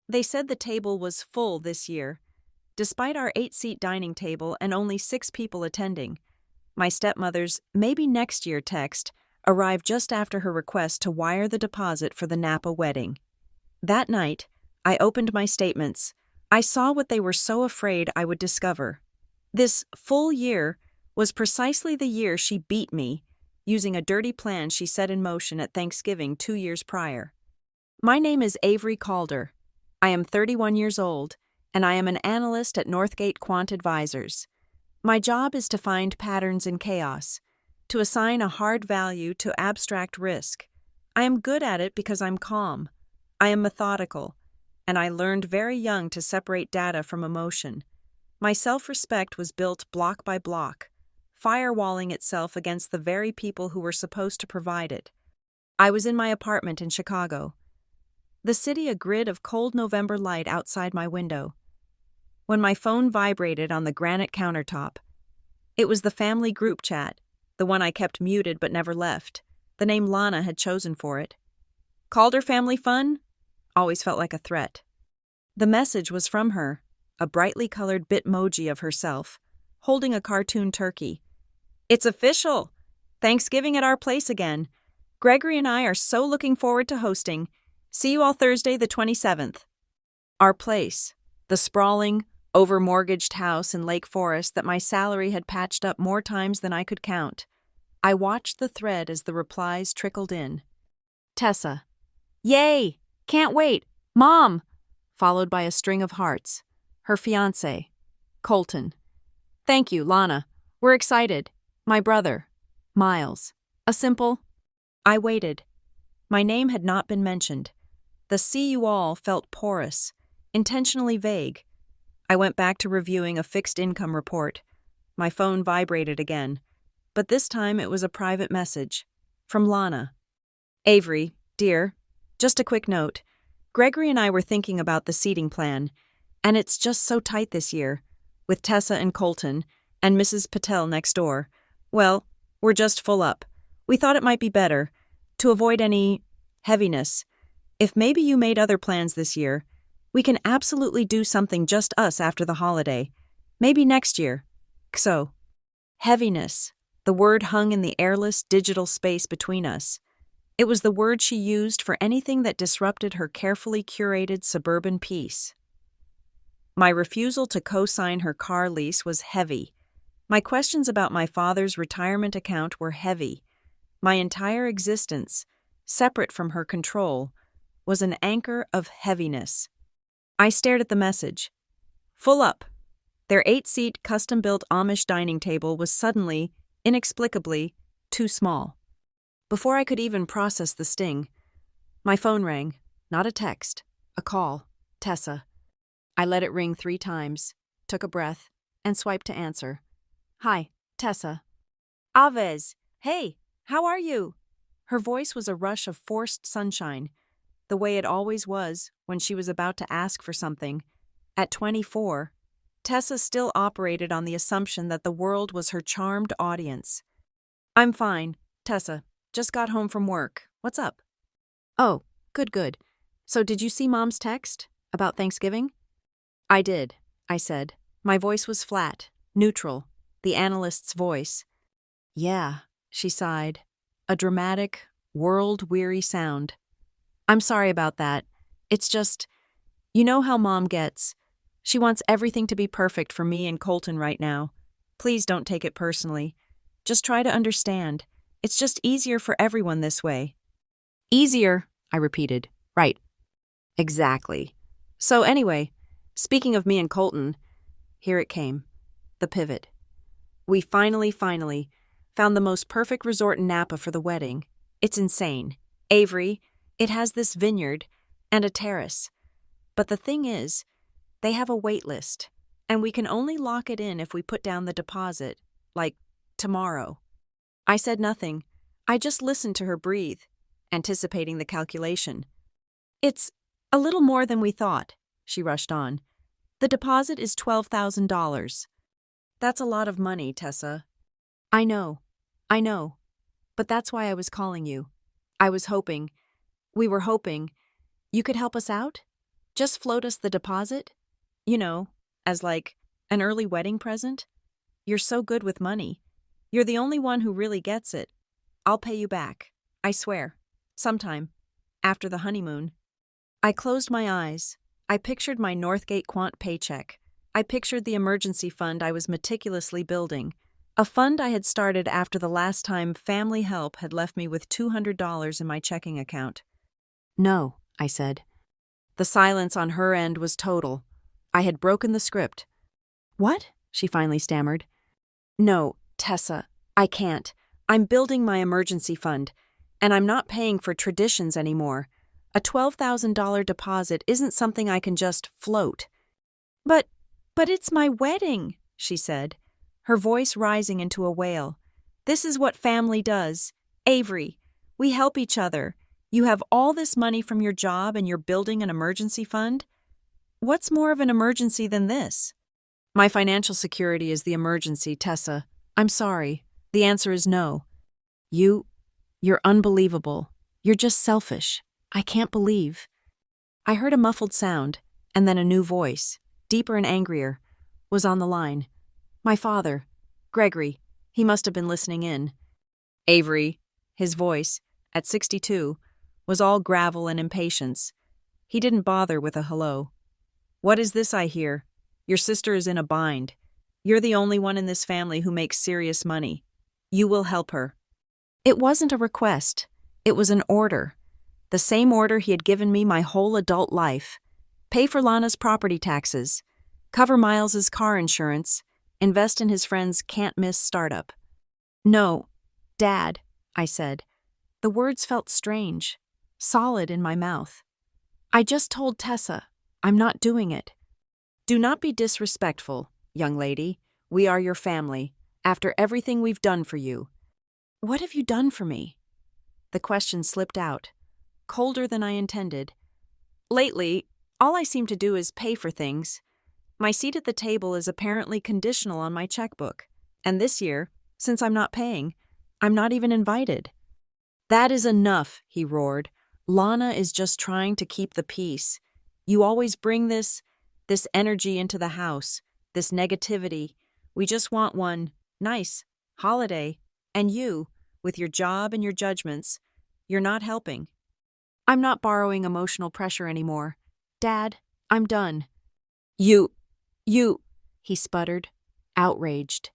They said the table was full this year, despite our 8-seat dining table and only 6 people attending. My stepmother's maybe next year text arrived just after her request to wire the deposit for the Napa wedding. That night, I opened my statements. I saw what they were so afraid I would discover. This full year was precisely the year she beat me, using a dirty plan she set in motion at Thanksgiving 2 years prior. My name is Avery Calder. I am 31 years old, and I am an analyst at Northgate Quant Advisors. My job is to find patterns in chaos, to assign a hard value to abstract risk. I am good at it because I'm calm. I am methodical, and I learned very young to separate data from emotion. My self-respect was built block by block, firewalling itself against the very people who were supposed to provide it. I was in my apartment in Chicago. The city a grid of cold November light outside my window. When my phone vibrated on the granite countertop, it was the family group chat, the one I kept muted but never left. The name Lana had chosen for it. Calder family fun? Always felt like a threat. The message was from her, a brightly colored bitmoji of herself, holding a cartoon turkey. It's official! Thanksgiving at our place again. Gregory and I are so looking forward to hosting. See you all Thursday the 27th. Our place, the sprawling, over-mortgaged house in Lake Forest that my salary had patched up more times than I could count. I watched the thread as the replies trickled in. Tessa. Yay! Can't wait! Mom! Followed by a string of hearts. Her fiancé. Colton. Thank you, Lana. We're excited. My brother. Miles. A simple. I waited. My name had not been mentioned. The see you all felt porous, intentionally vague. I went back to reviewing a fixed income report. My phone vibrated again, but this time it was a private message. From Lana. Avery, dear, just a quick note. Gregory and I were thinking about the seating plan, and it's just so tight this year, with Tessa and Colton, and Mrs. Patel next door. Well, we're just full up. We thought it might be better, to avoid any heaviness. If maybe you made other plans this year, we can absolutely do something just us after the holiday. Maybe next year. So, heaviness. The word hung in the airless digital space between us. It was the word she used for anything that disrupted her carefully curated suburban peace. My refusal to co-sign her car lease was heavy. My questions about my father's retirement account were heavy. My entire existence, separate from her control, was an anchor of heaviness. I stared at the message. Full up. Their 8-seat custom-built Amish dining table was suddenly, inexplicably, too small. Before I could even process the sting, my phone rang. Not a text. A call. Tessa. I let it ring 3 times, took a breath, and swiped to answer. Hi, Tessa. Aves. Hey, how are you? Her voice was a rush of forced sunshine, the way it always was when she was about to ask for something. At 24, Tessa still operated on the assumption that the world was her charmed audience. I'm fine, Tessa. Just got home from work. What's up? Oh, good. So did you see Mom's text about Thanksgiving? I did, I said. My voice was flat, neutral, the analyst's voice. Yeah, she sighed. A dramatic, world-weary sound. I'm sorry about that. It's just, you know how Mom gets. She wants everything to be perfect for me and Colton right now. Please don't take it personally. Just try to understand. It's just easier for everyone this way. Easier, I repeated. Right. Exactly. So anyway, speaking of me and Colton, here it came. The pivot. We finally found the most perfect resort in Napa for the wedding. It's insane. Avery, it has this vineyard and a terrace. But the thing is, they have a wait list, and we can only lock it in if we put down the deposit, like tomorrow. I said nothing. I just listened to her breathe, anticipating the calculation. It's a little more than we thought, she rushed on. The deposit is $12,000. That's a lot of money, Tessa. I know. But that's why I was calling you. We were hoping, you could help us out? Just float us the deposit? You know, as like an early wedding present? You're so good with money. You're the only one who really gets it. I'll pay you back. I swear. Sometime. After the honeymoon. I closed my eyes. I pictured my Northgate Quant paycheck. I pictured the emergency fund I was meticulously building. A fund I had started after the last time Family Help had left me with $200 in my checking account. No, I said. The silence on her end was total. I had broken the script. What? She finally stammered. No, Tessa, I can't. I'm building my emergency fund, and I'm not paying for traditions anymore. A $12,000 deposit isn't something I can just float. But it's my wedding, she said, her voice rising into a wail. This is what family does. Avery, we help each other. You have all this money from your job and you're building an emergency fund? What's more of an emergency than this? My financial security is the emergency, Tessa. I'm sorry. The answer is no. You're unbelievable. You're just selfish. I can't believe. I heard a muffled sound, and then a new voice, deeper and angrier, was on the line. My father, Gregory. He must have been listening in. Avery, his voice, at 62, was all gravel and impatience. He didn't bother with a hello. What is this I hear? Your sister is in a bind. You're the only one in this family who makes serious money. You will help her. It wasn't a request. It was an order. The same order he had given me my whole adult life. Pay for Lana's property taxes. Cover Miles's car insurance. Invest in his friend's can't-miss startup. No, Dad, I said. The words felt strange, solid in my mouth. I just told Tessa, I'm not doing it. Do not be disrespectful, young lady. We are your family, after everything we've done for you. What have you done for me? The question slipped out, colder than I intended. Lately, all I seem to do is pay for things. My seat at the table is apparently conditional on my checkbook, and this year, since I'm not paying, I'm not even invited. That is enough, he roared. Lana is just trying to keep the peace. You always bring this energy into the house, this negativity. We just want one nice holiday, and you, with your job and your judgments, you're not helping. I'm not borrowing emotional pressure anymore. Dad, I'm done. You, he sputtered, outraged.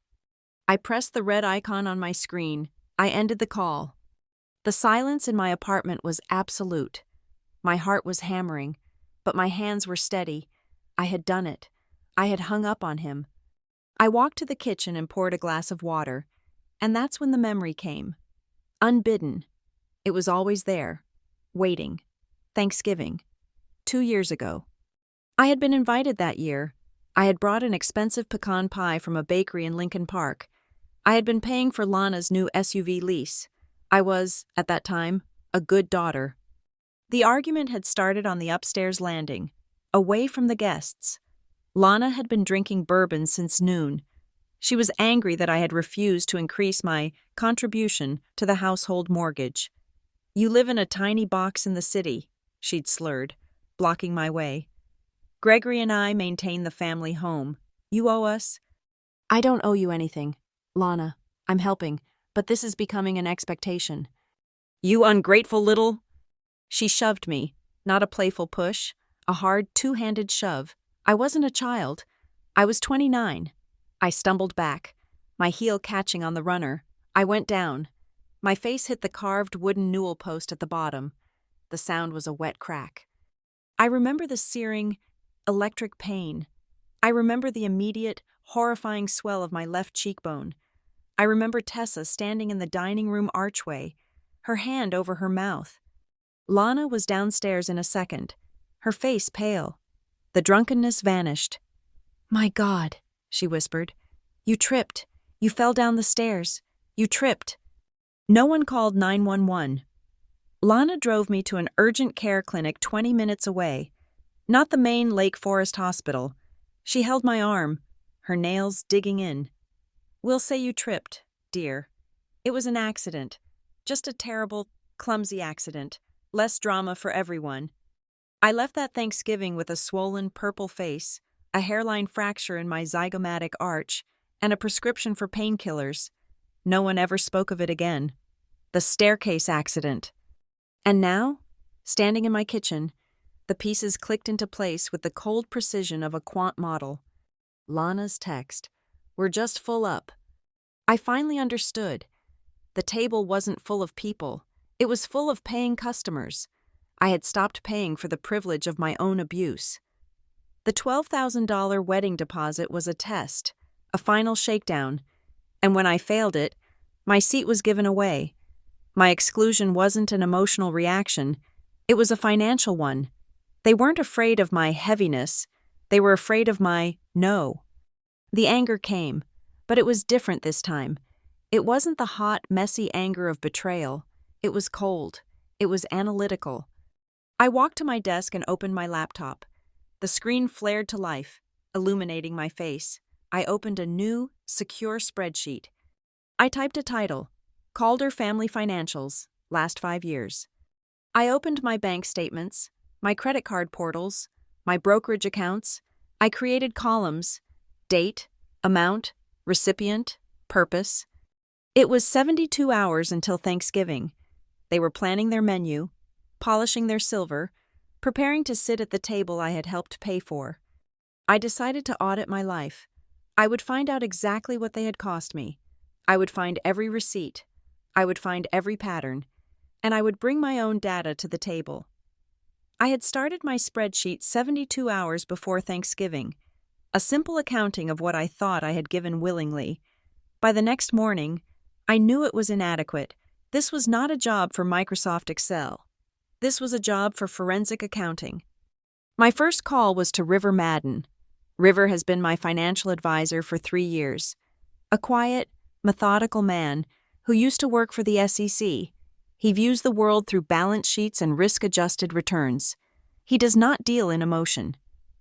I pressed the red icon on my screen. I ended the call. The silence in my apartment was absolute. My heart was hammering, but my hands were steady. I had done it. I had hung up on him. I walked to the kitchen and poured a glass of water, and that's when the memory came. Unbidden. It was always there, waiting. Thanksgiving. 2 years ago. I had been invited that year. I had brought an expensive pecan pie from a bakery in Lincoln Park. I had been paying for Lana's new SUV lease. I was, at that time, a good daughter. The argument had started on the upstairs landing, away from the guests. Lana had been drinking bourbon since noon. She was angry that I had refused to increase my contribution to the household mortgage. You live in a tiny box in the city, she'd slurred, blocking my way. Gregory and I maintain the family home. You owe us. I don't owe you anything. Lana, I'm helping, but this is becoming an expectation. You ungrateful little... She shoved me, not a playful push, a hard two-handed shove. I wasn't a child. I was 29. I stumbled back, my heel catching on the runner. I went down. My face hit the carved wooden newel post at the bottom. The sound was a wet crack. I remember the searing, electric pain. I remember the immediate, horrifying swell of my left cheekbone. I remember Tessa standing in the dining room archway, her hand over her mouth. Lana was downstairs in a second, her face pale. The drunkenness vanished. My God, she whispered. You tripped. You fell down the stairs. You tripped. No one called 911. Lana drove me to an urgent care clinic 20 minutes away, not the main Lake Forest hospital. She held my arm, her nails digging in. We'll say you tripped, dear. It was an accident. Just a terrible, clumsy accident. Less drama for everyone. I left that Thanksgiving with a swollen purple face, a hairline fracture in my zygomatic arch, and a prescription for painkillers. No one ever spoke of it again. The staircase accident. And now, standing in my kitchen, the pieces clicked into place with the cold precision of a quant model. Lana's text. We're just full up. I finally understood. The table wasn't full of people. It was full of paying customers. I had stopped paying for the privilege of my own abuse. The $12,000 wedding deposit was a test, a final shakedown, and when I failed it, my seat was given away. My exclusion wasn't an emotional reaction, it was a financial one. They weren't afraid of my heaviness, they were afraid of my no. The anger came, but it was different this time. It wasn't the hot, messy anger of betrayal. It was cold. It was analytical. I walked to my desk and opened my laptop. The screen flared to life, illuminating my face. I opened a new, secure spreadsheet. I typed a title, Calder Family Financials, Last 5 Years. I opened my bank statements, my credit card portals, my brokerage accounts. I created columns, date, amount, recipient, purpose. It was 72 hours until Thanksgiving. They were planning their menu, polishing their silver, preparing to sit at the table I had helped pay for. I decided to audit my life. I would find out exactly what they had cost me. I would find every receipt. I would find every pattern. And I would bring my own data to the table. I had started my spreadsheet 72 hours before Thanksgiving, a simple accounting of what I thought I had given willingly. By the next morning, I knew it was inadequate. This was not a job for Microsoft Excel. This was a job for forensic accounting. My first call was to River Madden. River has been my financial advisor for 3 years. A quiet, methodical man who used to work for the SEC. He views the world through balance sheets and risk-adjusted returns. He does not deal in emotion.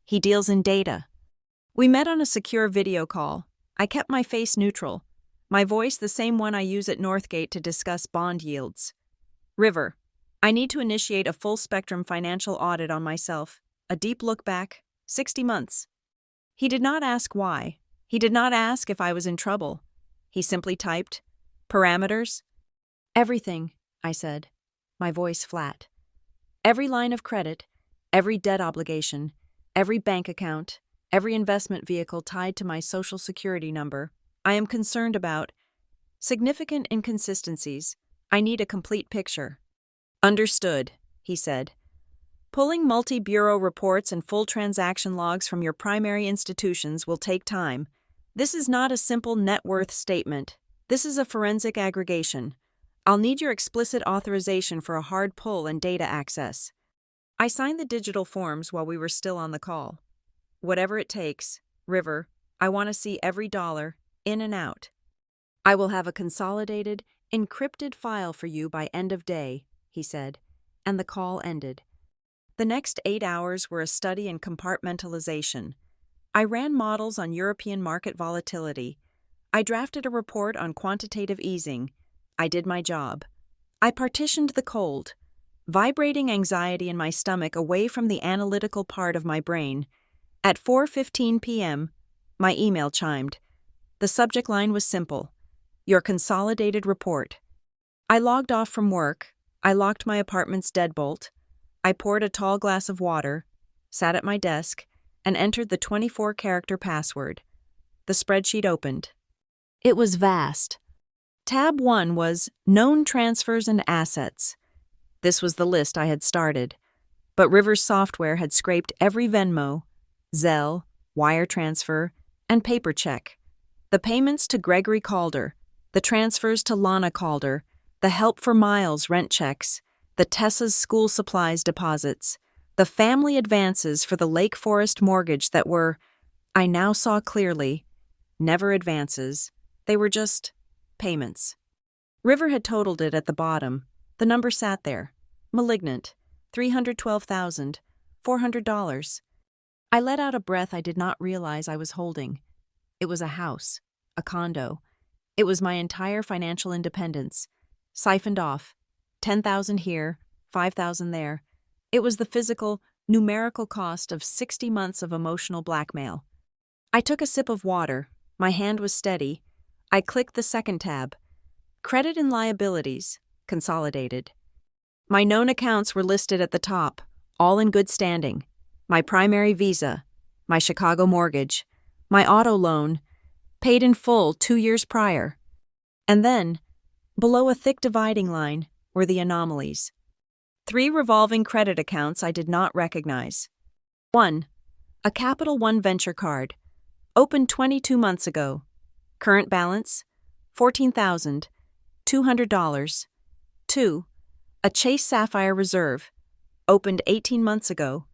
He deals in data. We met on a secure video call. I kept my face neutral, my voice the same one I use at Northgate to discuss bond yields. River, I need to initiate a full-spectrum financial audit on myself, a deep look back, 60 months. He did not ask why. He did not ask if I was in trouble. He simply typed, parameters. Everything, I said, my voice flat. Every line of credit, every debt obligation, every bank account, every investment vehicle tied to my Social Security number. I am concerned about significant inconsistencies. I need a complete picture. Understood, he said. Pulling multi-bureau reports and full transaction logs from your primary institutions will take time. This is not a simple net worth statement. This is a forensic aggregation. I'll need your explicit authorization for a hard pull and data access. I signed the digital forms while we were still on the call. Whatever it takes, River, I want to see every dollar, in and out. I will have a consolidated, encrypted file for you by end of day, he said, and the call ended. The next 8 hours were a study in compartmentalization. I ran models on European market volatility. I drafted a report on quantitative easing. I did my job. I partitioned the cold, vibrating anxiety in my stomach away from the analytical part of my brain. At 4:15 p.m., my email chimed. The subject line was simple: your consolidated report. I logged off from work. I locked my apartment's deadbolt. I poured a tall glass of water, sat at my desk, and entered the 24-character password. The spreadsheet opened. It was vast. Tab 1 was Known Transfers and Assets. This was the list I had started, but River's software had scraped every Venmo, Zelle, wire transfer, and paper check. The payments to Gregory Calder, the transfers to Lana Calder, the Help for Miles rent checks, the Tessa's school supplies deposits, the family advances for the Lake Forest mortgage that were, I now saw clearly, never advances. They were just payments. River had totaled it at the bottom. The number sat there. Malignant. $312,400. I let out a breath I did not realize I was holding. It was a house, a condo. It was my entire financial independence. Siphoned off. 10,000 here, 5,000 there. It was the physical, Numerical cost of 60 months of emotional blackmail. I took a sip of water. My hand was steady. I clicked the second tab. Credit and liabilities, consolidated. My known accounts were listed at the top, all in good standing. My primary Visa, my Chicago mortgage, my auto loan, paid in full 2 years prior. And then, below a thick dividing line, were the anomalies. 3 revolving credit accounts I did not recognize. 1. A Capital One Venture card, opened 22 months ago. Current balance, $14,200. 2. A Chase Sapphire Reserve, opened 18 months ago.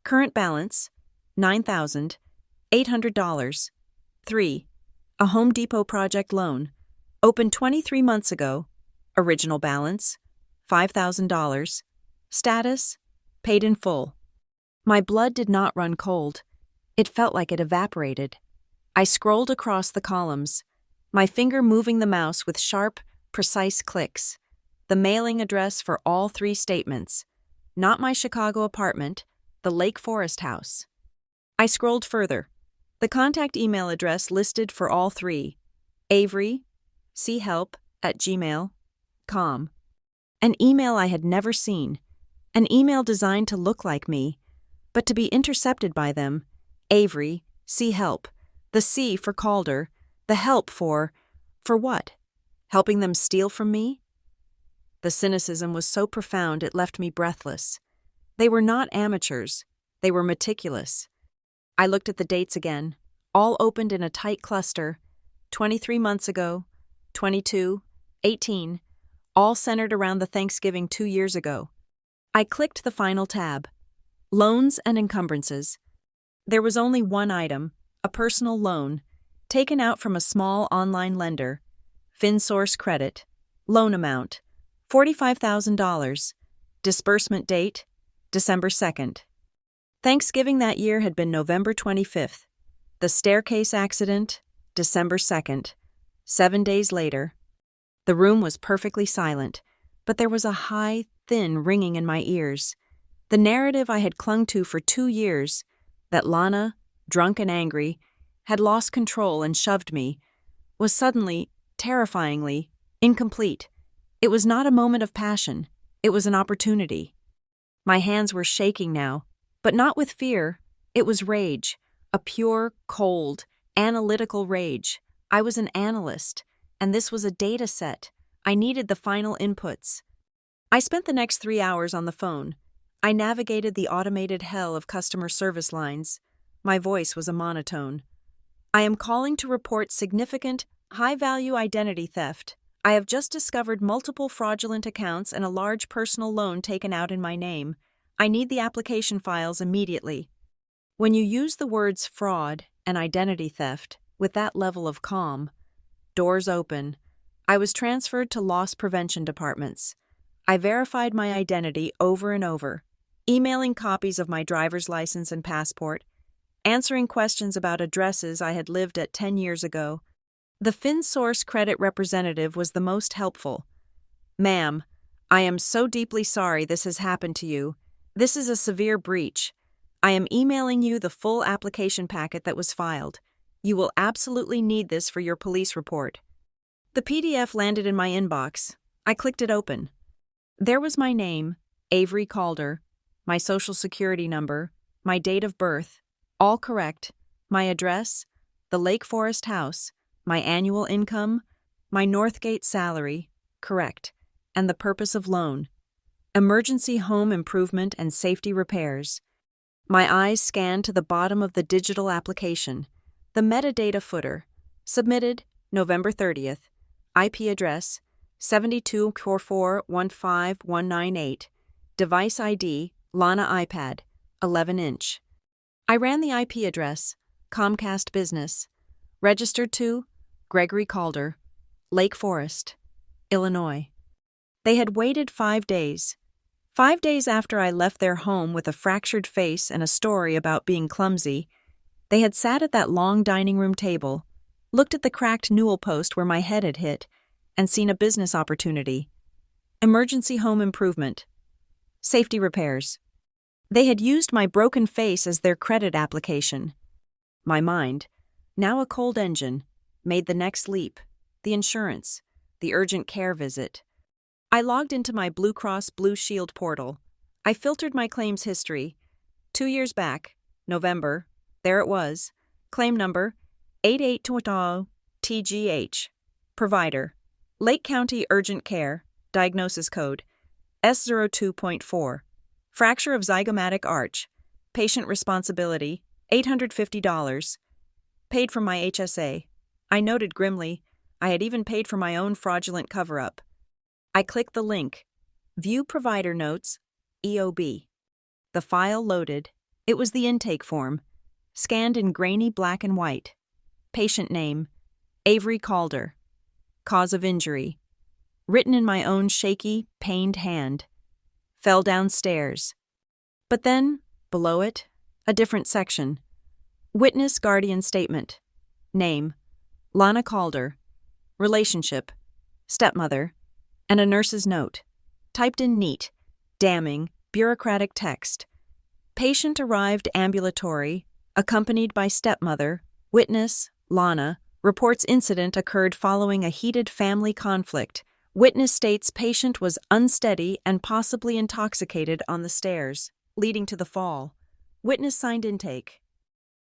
Current balance, $9,800. 3. A Home Depot project loan, opened 23 months ago. Original balance, $5,000. Status, paid in full. My blood did not run cold. It felt like it evaporated. I scrolled across the columns, my finger moving the mouse with sharp, precise clicks. The mailing address for all 3 statements. Not my Chicago apartment, the Lake Forest house. I scrolled further. The contact email address listed for all 3. Avery, chelp@gmail.com. An email I had never seen. An email designed to look like me, but to be intercepted by them. Avery, help. The C for Calder. The help for what? Helping them steal from me? The cynicism was so profound it left me breathless. They were not amateurs. They were meticulous. I looked at the dates again, all opened in a tight cluster. 23 months ago, 22, 18, all centered around the Thanksgiving 2 years ago. I clicked the final tab. Loans and encumbrances. There was only one item, a personal loan, taken out from a small online lender. FinSource credit. Loan amount, $45,000. Disbursement date, December 2nd. Thanksgiving that year had been November 25th. The staircase accident, December 2nd. 7 days later. The room was perfectly silent, but there was a high, thin ringing in my ears. The narrative I had clung to for 2 years, that Lana, drunk and angry, had lost control and shoved me, was suddenly, terrifyingly, incomplete. It was not a moment of passion. It was an opportunity. My hands were shaking now, but not with fear. It was rage, a pure, cold, analytical rage. I was an analyst, and this was a data set. I needed the final inputs. I spent the next 3 hours on the phone. I navigated the automated hell of customer service lines. My voice was a monotone. I am calling to report significant, high-value identity theft. I have just discovered multiple fraudulent accounts and a large personal loan taken out in my name. I need the application files immediately. When you use the words fraud and identity theft with that level of calm, doors open. I was transferred to loss prevention departments. I verified my identity over and over, emailing copies of my driver's license and passport, answering questions about addresses I had lived at 10 years ago. The FinSource credit representative was the most helpful. "Ma'am, I am so deeply sorry this has happened to you. This is a severe breach. I am emailing you the full application packet that was filed. You will absolutely need this for your police report." The PDF landed in my inbox. I clicked it open. There was my name, Avery Calder, my social security number, my date of birth, all correct, my address, the Lake Forest house, my annual income, my Northgate salary, correct, and the purpose of loan, emergency home improvement and safety repairs. My eyes scanned to the bottom of the digital application, the metadata footer, submitted November 30th, IP address 7244151198, device ID Lana iPad, 11-inch. I ran the IP address, Comcast Business, registered to Gregory Calder, Lake Forest, Illinois. They had waited 5 days. 5 days after I left their home with a fractured face and a story about being clumsy, they had sat at that long dining room table, looked at the cracked newel post where my head had hit, and seen a business opportunity. Emergency home improvement. Safety repairs. They had used my broken face as their credit application. My mind, now a cold engine, made the next leap: the insurance, the urgent care visit. I logged into my Blue Cross Blue Shield portal. I filtered my claims history. 2 years back, November, there it was. Claim number 8820 TGH. Provider, Lake County Urgent Care. Diagnosis code S02.4. Fracture of zygomatic arch. Patient responsibility $850. Paid from my HSA. I noted grimly, I had even paid for my own fraudulent cover-up. I clicked the link. View Provider Notes, EOB. The file loaded. It was the intake form, scanned in grainy black and white. Patient name, Avery Calder. Cause of injury, written in my own shaky, pained hand. Fell downstairs. But then, below it, a different section. Witness Guardian Statement. Name, Lana Calder. Relationship, stepmother. And a nurse's note, typed in neat, damning, bureaucratic text. Patient arrived ambulatory, accompanied by stepmother. Witness, Lana, reports incident occurred following a heated family conflict. Witness states patient was unsteady and possibly intoxicated on the stairs, leading to the fall. Witness signed intake.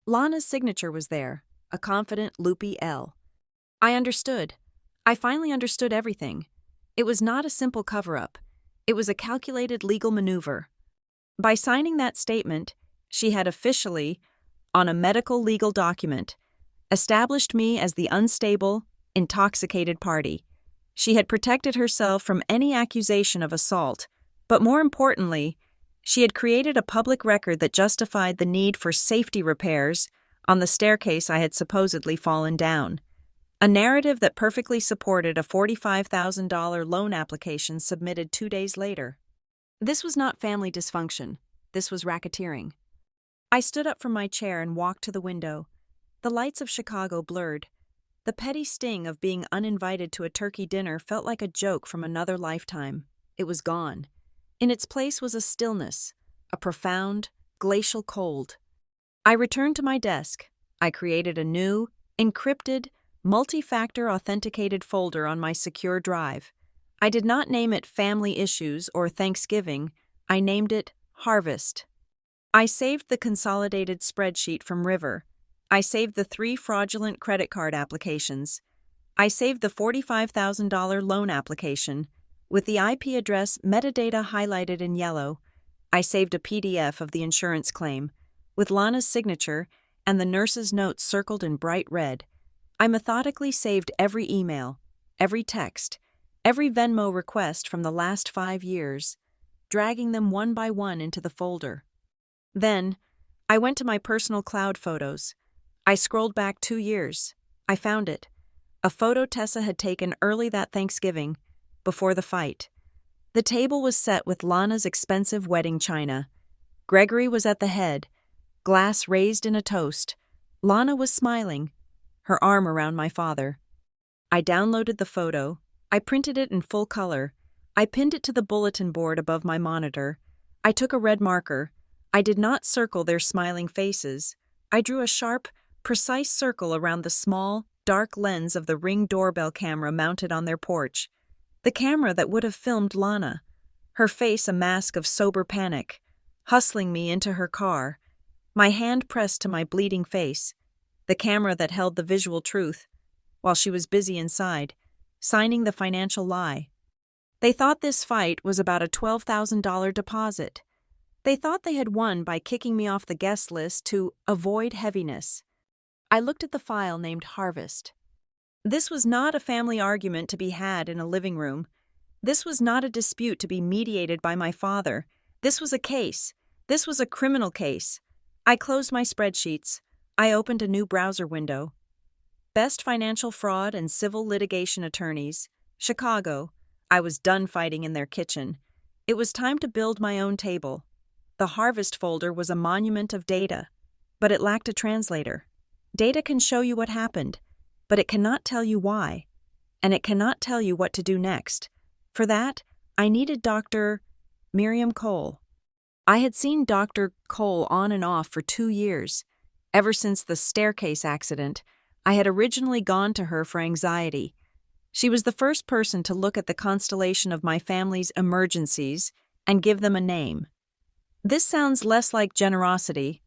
Lana's signature was there, a confident, loopy L. I understood. I finally understood everything. It was not a simple cover-up. It was a calculated legal maneuver. By signing that statement, she had officially, on a medical legal document, established me as the unstable, intoxicated party. She had protected herself from any accusation of assault, but more importantly, she had created a public record that justified the need for safety repairs on the staircase I had supposedly fallen down. A narrative that perfectly supported a $45,000 loan application submitted 2 days later. This was not family dysfunction. This was racketeering. I stood up from my chair and walked to the window. The lights of Chicago blurred. The petty sting of being uninvited to a turkey dinner felt like a joke from another lifetime. It was gone. In its place was a stillness, a profound, glacial cold. I returned to my desk. I created a new, encrypted, multi-factor authenticated folder on my secure drive. I did not name it Family Issues or Thanksgiving. I named it Harvest. I saved the consolidated spreadsheet from River. I saved the 3 fraudulent credit card applications. I saved the $45,000 loan application, with the IP address metadata highlighted in yellow. I saved a PDF of the insurance claim, with Lana's signature and the nurse's notes circled in bright red. I methodically saved every email, every text, every Venmo request from the last 5 years, dragging them one by one into the folder. Then, I went to my personal cloud photos. I scrolled back 2 years. I found it. A photo Tessa had taken early that Thanksgiving, before the fight. The table was set with Lana's expensive wedding china. Gregory was at the head, glass raised in a toast. Lana was smiling, her arm around my father. I downloaded the photo. I printed it in full color. I pinned it to the bulletin board above my monitor. I took a red marker. I did not circle their smiling faces. I drew a sharp, precise circle around the small, dark lens of the Ring doorbell camera mounted on their porch. The camera that would have filmed Lana, her face a mask of sober panic, hustling me into her car, my hand pressed to my bleeding face, the camera that held the visual truth, while she was busy inside, signing the financial lie. They thought this fight was about a $12,000 deposit. They thought they had won by kicking me off the guest list to avoid heaviness. I looked at the file named Harvest. This was not a family argument to be had in a living room. This was not a dispute to be mediated by my father. This was a case. This was a criminal case. I closed my spreadsheets. I opened a new browser window. Best Financial Fraud and Civil Litigation Attorneys, Chicago. I was done fighting in their kitchen. It was time to build my own table. The Harvest folder was a monument of data, but it lacked a translator. Data can show you what happened, but it cannot tell you why, and it cannot tell you what to do next. For that, I needed Dr. Miriam Cole. I had seen Dr. Cole on and off for 2 years. Ever since the staircase accident, I had originally gone to her for anxiety. She was the first person to look at the constellation of my family's emergencies and give them a name. This sounds less like generosity,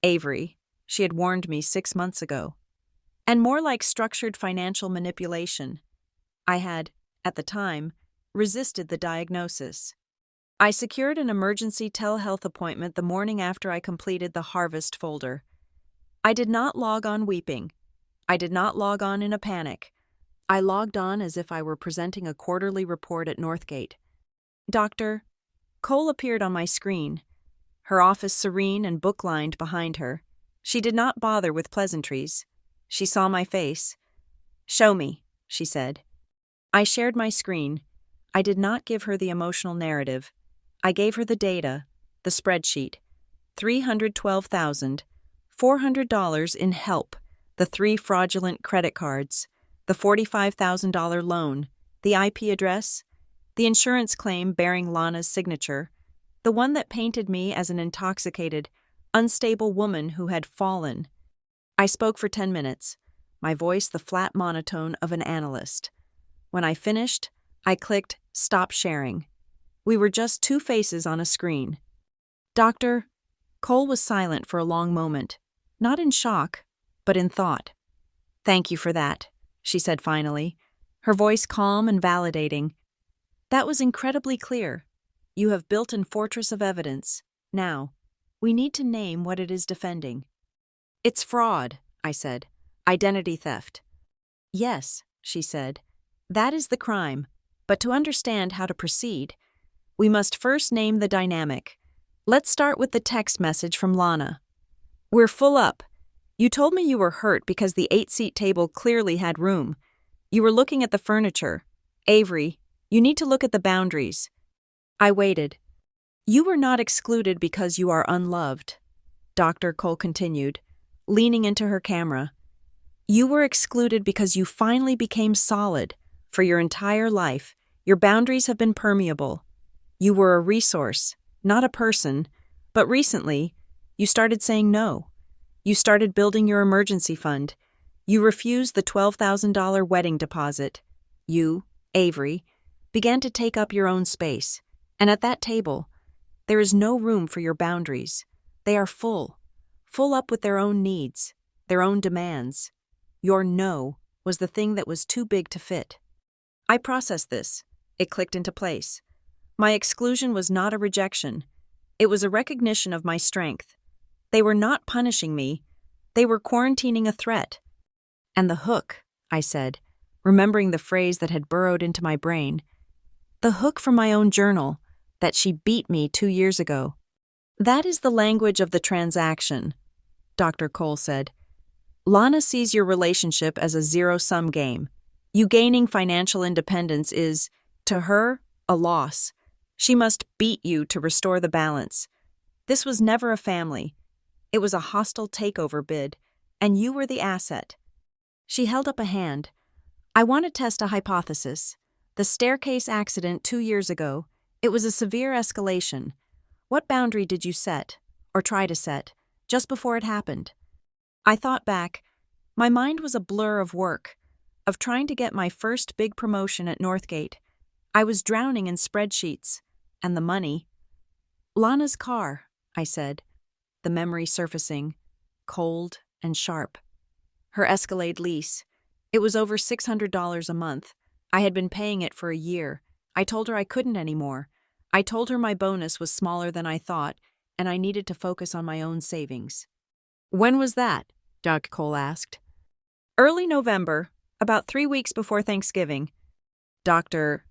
Avery, she had warned me 6 months ago, and more like structured financial manipulation. I had, at the time, resisted the diagnosis. I secured an emergency telehealth appointment the morning after I completed the harvest folder. I did not log on weeping. I did not log on in a panic. I logged on as if I were presenting a quarterly report at Northgate. Dr. Cole appeared on my screen, her office serene and book-lined behind her. She did not bother with pleasantries. She saw my face. "Show me," she said. I shared my screen. I did not give her the emotional narrative. I gave her the data, the spreadsheet. $312,400 in help, the 3 fraudulent credit cards, the $45,000 loan, the IP address, the insurance claim bearing Lana's signature, the one that painted me as an intoxicated, unstable woman who had fallen. I spoke for 10 minutes, my voice the flat monotone of an analyst. When I finished, I clicked Stop Sharing. We were just 2 faces on a screen. Dr. Cole was silent for a long moment, not in shock, but in thought. "Thank you for that," she said finally, her voice calm and validating. "That was incredibly clear. You have built a fortress of evidence. Now, we need to name what it is defending." "It's fraud," I said. "Identity theft." "Yes," she said. "That is the crime. But to understand how to proceed, we must first name the dynamic. Let's start with the text message from Lana. 'We're full up. You told me you were hurt because the 8-seat table clearly had room. You were looking at the furniture. Avery, you need to look at the boundaries.' I waited. 'You were not excluded because you are unloved,' Dr. Cole continued, leaning into her camera. 'You were excluded because you finally became solid. For your entire life, your boundaries have been permeable. You were a resource, not a person, but recently, you started saying no. You started building your emergency fund. You refused the $12,000 wedding deposit. You, Avery, began to take up your own space. And at that table, there is no room for your boundaries. They are full up with their own needs, their own demands. Your no was the thing that was too big to fit.' I processed this. It clicked into place. My exclusion was not a rejection. It was a recognition of my strength. They were not punishing me. They were quarantining a threat. And the hook, I said, remembering the phrase that had burrowed into my brain. The hook from my own journal, that she beat me 2 years ago. That is the language of the transaction, Dr. Cole said. Lana sees your relationship as a zero-sum game. You gaining financial independence is, to her, a loss. She must beat you to restore the balance. This was never a family. It was a hostile takeover bid, and you were the asset. She held up a hand. I want to test a hypothesis. The staircase accident 2 years ago, it was a severe escalation. What boundary did you set, or try to set, just before it happened? I thought back. My mind was a blur of work, of trying to get my first big promotion at Northgate. I was drowning in spreadsheets. And the money. Lana's car, I said, the memory surfacing, cold and sharp. Her Escalade lease. It was over $600 a month. I had been paying it for a year. I told her I couldn't anymore. I told her my bonus was smaller than I thought, and I needed to focus on my own savings. When was that? Dr. Cole asked. Early November, about 3 weeks before Thanksgiving. Dr.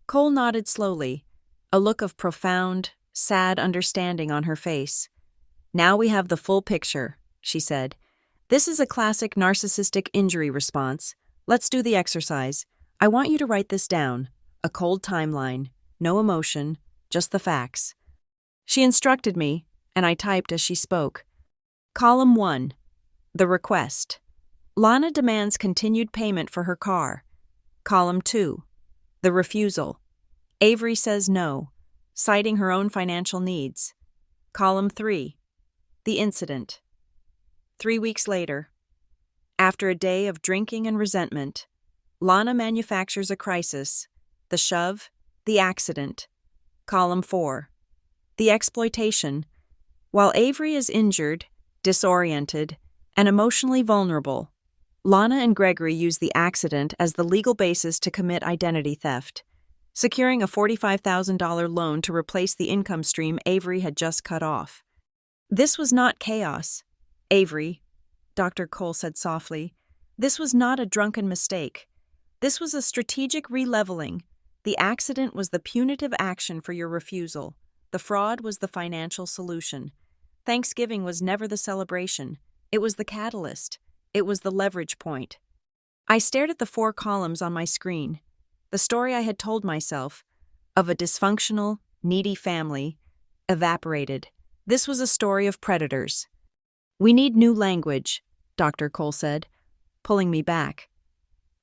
Cole nodded slowly, a look of profound, sad understanding on her face. Now we have the full picture, she said. This is a classic narcissistic injury response. Let's do the exercise. I want you to write this down. A cold timeline, no emotion, just the facts. She instructed me, and I typed as she spoke. Column 1. The request. Lana demands continued payment for her car. Column 2. The refusal. Avery says no, citing her own financial needs. Column 3. The incident. 3 weeks later. After a day of drinking and resentment, Lana manufactures a crisis. The shove, the accident. Column 4. The exploitation. While Avery is injured, disoriented, and emotionally vulnerable, Lana and Gregory use the accident as the legal basis to commit identity theft, securing a $45,000 loan to replace the income stream Avery had just cut off. This was not chaos. Avery, Dr. Cole said softly, this was not a drunken mistake. This was a strategic releveling. The accident was the punitive action for your refusal. The fraud was the financial solution. Thanksgiving was never the celebration. It was the catalyst. It was the leverage point. I stared at the 4 columns on my screen. The story I had told myself, of a dysfunctional, needy family, evaporated. This was a story of predators. We need new language, Dr. Cole said, pulling me back.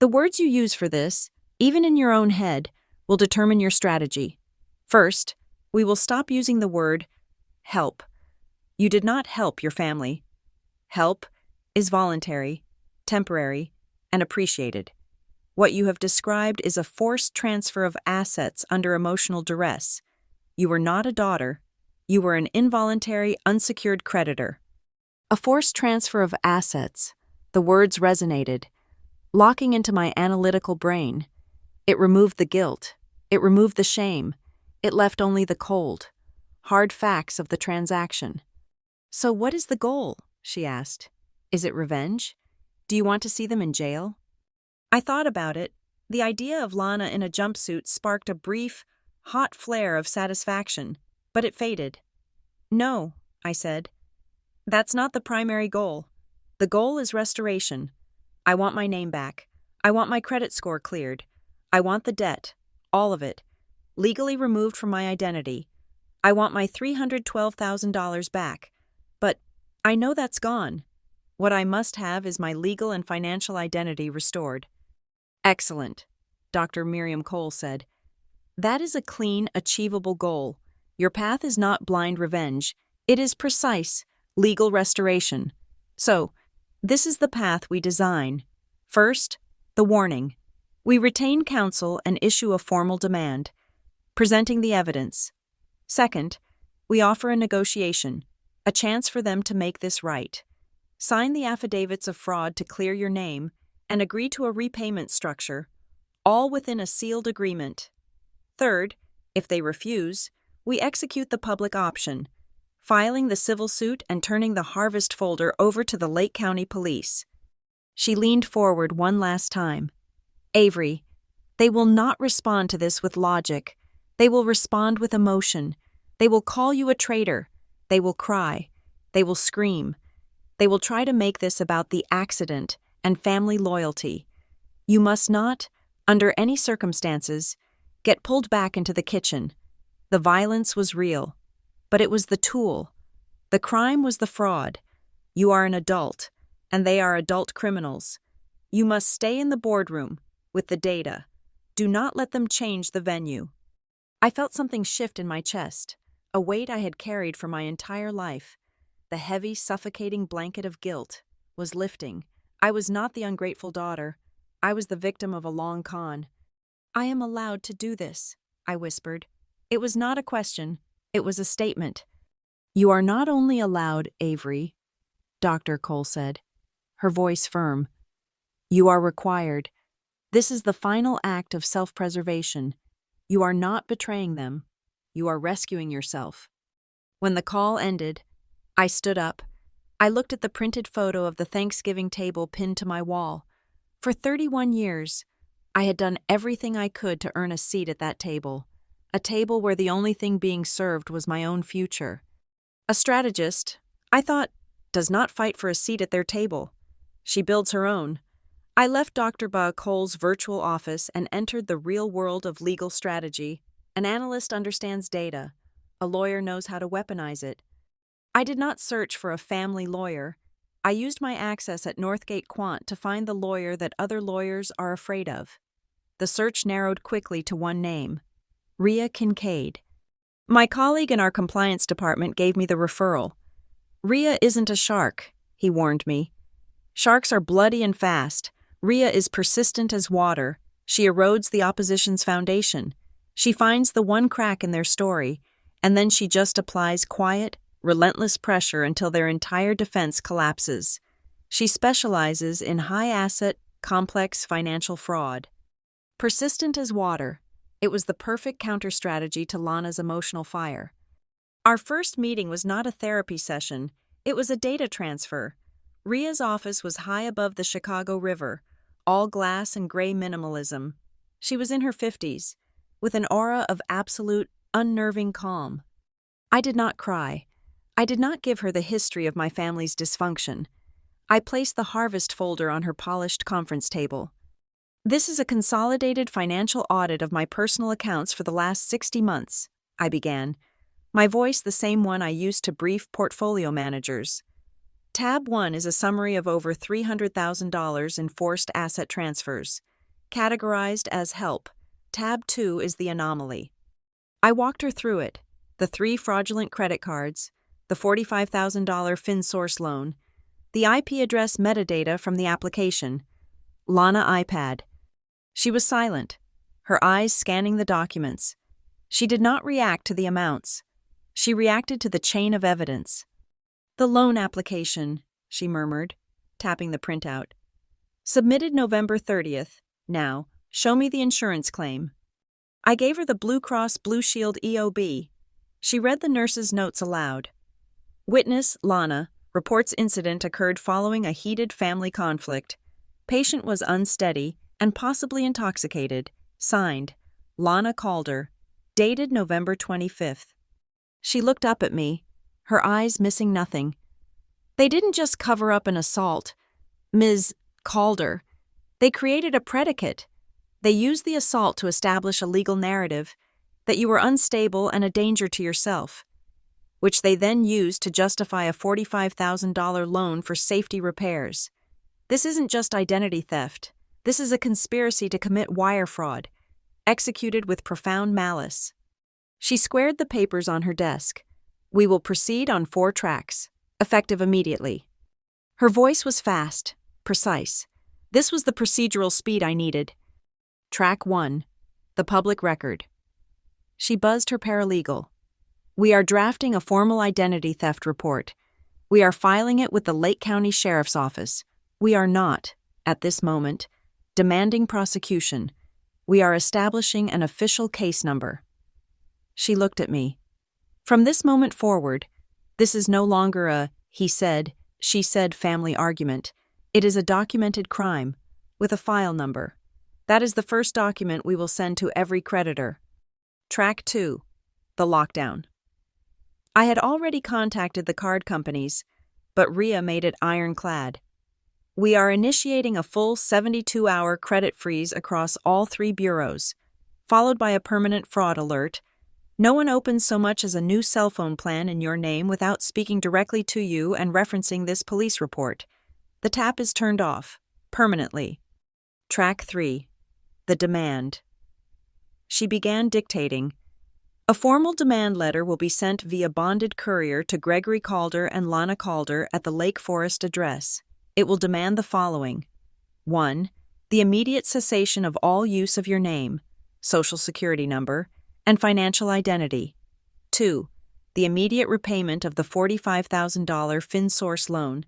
The words you use for this, even in your own head, will determine your strategy. First, we will stop using the word help. You did not help your family. Help is voluntary, temporary, and appreciated. What you have described is a forced transfer of assets under emotional duress. You were not a daughter. You were an involuntary, unsecured creditor. A forced transfer of assets. The words resonated, locking into my analytical brain. It removed the guilt. It removed the shame. It left only the cold, hard facts of the transaction. So what is the goal? She asked. Is it revenge? Do you want to see them in jail? I thought about it. The idea of Lana in a jumpsuit sparked a brief, hot flare of satisfaction, but it faded. No, I said. That's not the primary goal. The goal is restoration. I want my name back. I want my credit score cleared. I want the debt, all of it, legally removed from my identity. I want my $312,000 back. But I know that's gone. What I must have is my legal and financial identity restored. Excellent, Dr. Miriam Cole said. That is a clean, achievable goal. Your path is not blind revenge. It is precise, legal restoration. So, this is the path we design. First, the warning. We retain counsel and issue a formal demand, presenting the evidence. Second, we offer a negotiation, a chance for them to make this right. Sign the affidavits of fraud to clear your name and agree to a repayment structure, all within a sealed agreement. Third, if they refuse, we execute the public option, filing the civil suit and turning the harvest folder over to the Lake County Police. She leaned forward one last time. Avery, they will not respond to this with logic. They will respond with emotion. They will call you a traitor. They will cry. They will scream. They will try to make this about the accident and family loyalty. You must not, under any circumstances, get pulled back into the kitchen. The violence was real, but it was the tool. The crime was the fraud. You are an adult, and they are adult criminals. You must stay in the boardroom with the data. Do not let them change the venue. I felt something shift in my chest, a weight I had carried for my entire life. The heavy, suffocating blanket of guilt was lifting. I was not the ungrateful daughter. I was the victim of a long con. I am allowed to do this, I whispered. It was not a question. It was a statement. You are not only allowed, Avery, Dr. Cole said, her voice firm. You are required. This is the final act of self-preservation. You are not betraying them. You are rescuing yourself. When the call ended, I stood up. I looked at the printed photo of the Thanksgiving table pinned to my wall. For 31 years, I had done everything I could to earn a seat at that table, a table where the only thing being served was my own future. A strategist, I thought, does not fight for a seat at their table. She builds her own. I left Dr. Cole's virtual office and entered the real world of legal strategy. An analyst understands data. A lawyer knows how to weaponize it. I did not search for a family lawyer. I used my access at Northgate Quant to find the lawyer that other lawyers are afraid of. The search narrowed quickly to one name, Rhea Kincaid. My colleague in our compliance department gave me the referral. Rhea isn't a shark, he warned me. Sharks are bloody and fast. Rhea is persistent as water. She erodes the opposition's foundation. She finds the one crack in their story, and then she just applies quiet, relentless pressure until their entire defense collapses. She specializes in high-asset, complex financial fraud. Persistent as water, it was the perfect counter-strategy to Lana's emotional fire. Our first meeting was not a therapy session, it was a data transfer. Rhea's office was high above the Chicago River, all glass and gray minimalism. She was in her 50s, with an aura of absolute, unnerving calm. I did not cry. I did not give her the history of my family's dysfunction. I placed the harvest folder on her polished conference table. This is a consolidated financial audit of my personal accounts for the last 60 months, I began, my voice the same one I used to brief portfolio managers. Tab 1 is a summary of over $300,000 in forced asset transfers, categorized as help. Tab 2 is the anomaly. I walked her through it, the 3 fraudulent credit cards, the $45,000 FinSource loan, the IP address metadata from the application, Lana iPad. She was silent, her eyes scanning the documents. She did not react to the amounts. She reacted to the chain of evidence. The loan application, she murmured, tapping the printout. Submitted November 30th. Now, show me the insurance claim. I gave her the Blue Cross Blue Shield EOB. She read the nurse's notes aloud. Witness, Lana, reports incident occurred following a heated family conflict. Patient was unsteady and possibly intoxicated. Signed, Lana Calder. Dated November 25th. She looked up at me, her eyes missing nothing. They didn't just cover up an assault, Ms. Calder. They created a predicate. They used the assault to establish a legal narrative that you were unstable and a danger to yourself, which they then used to justify a $45,000 loan for safety repairs. This isn't just identity theft. This is a conspiracy to commit wire fraud, executed with profound malice. She squared the papers on her desk. We will proceed on 4 tracks, effective immediately. Her voice was fast, precise. This was the procedural speed I needed. Track 1, the public record. She buzzed her paralegal. We are drafting a formal identity theft report. We are filing it with the Lake County Sheriff's Office. We are not, at this moment, demanding prosecution. We are establishing an official case number. She looked at me. From this moment forward, this is no longer a he said, she said family argument. It is a documented crime, with a file number. That is the first document we will send to every creditor. Track 2, the lockdown. I had already contacted the card companies, but Rhea made it ironclad. We are initiating a full 72-hour credit freeze across all 3 bureaus, followed by a permanent fraud alert. No one opens so much as a new cell phone plan in your name without speaking directly to you and referencing this police report. The tap is turned off, permanently. Track 3, the demand. She began dictating. A formal demand letter will be sent via bonded courier to Gregory Calder and Lana Calder at the Lake Forest address. It will demand the following. 1. The immediate cessation of all use of your name, social security number, and financial identity. 2. The immediate repayment of the $45,000 FinSource loan,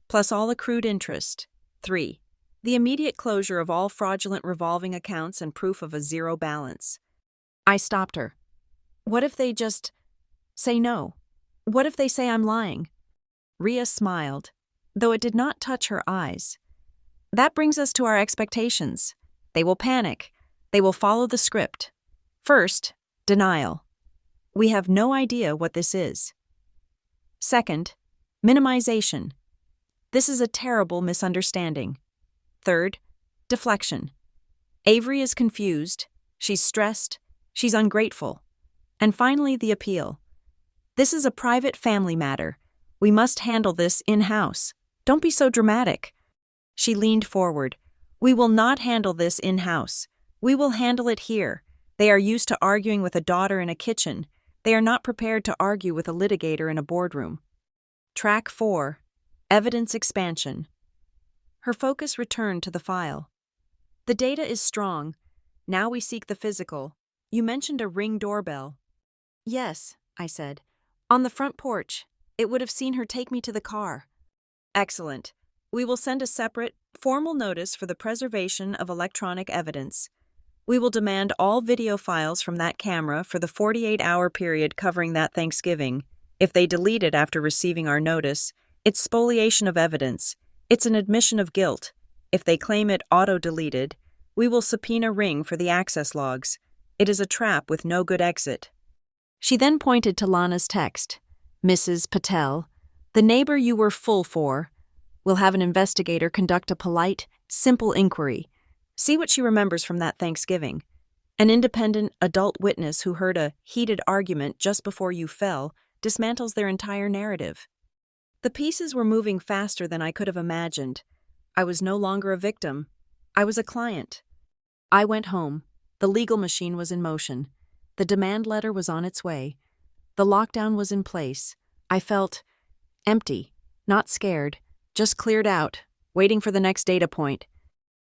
plus all accrued interest. 3. The immediate closure of all fraudulent revolving accounts and proof of a zero balance. I stopped her. What if they just say no? What if they say I'm lying? Rhea smiled, though it did not touch her eyes. That brings us to our expectations. They will panic. They will follow the script. First, denial. We have no idea what this is. Second, minimization. This is a terrible misunderstanding. Third, deflection. Avery is confused. She's stressed. She's ungrateful. And finally, the appeal. This is a private family matter. We must handle this in-house. Don't be so dramatic. She leaned forward. We will not handle this in-house. We will handle it here. They are used to arguing with a daughter in a kitchen. They are not prepared to argue with a litigator in a boardroom. Track 4. Evidence expansion. Her focus returned to the file. The data is strong. Now we seek the physical. You mentioned a Ring doorbell. Yes, I said. On the front porch. It would have seen her take me to the car. Excellent. We will send a separate, formal notice for the preservation of electronic evidence. We will demand all video files from that camera for the 48-hour period covering that Thanksgiving. If they delete it after receiving our notice, it's spoliation of evidence. It's an admission of guilt. If they claim it auto-deleted, we will subpoena Ring for the access logs. It is a trap with no good exit. She then pointed to Lana's text. Mrs. Patel, the neighbor you were full for. We'll have an investigator conduct a polite, simple inquiry. See what she remembers from that Thanksgiving. An independent, adult witness who heard a heated argument just before you fell dismantles their entire narrative. The pieces were moving faster than I could have imagined. I was no longer a victim. I was a client. I went home. The legal machine was in motion. The demand letter was on its way. The lockdown was in place. I felt empty, not scared, just cleared out, waiting for the next data point.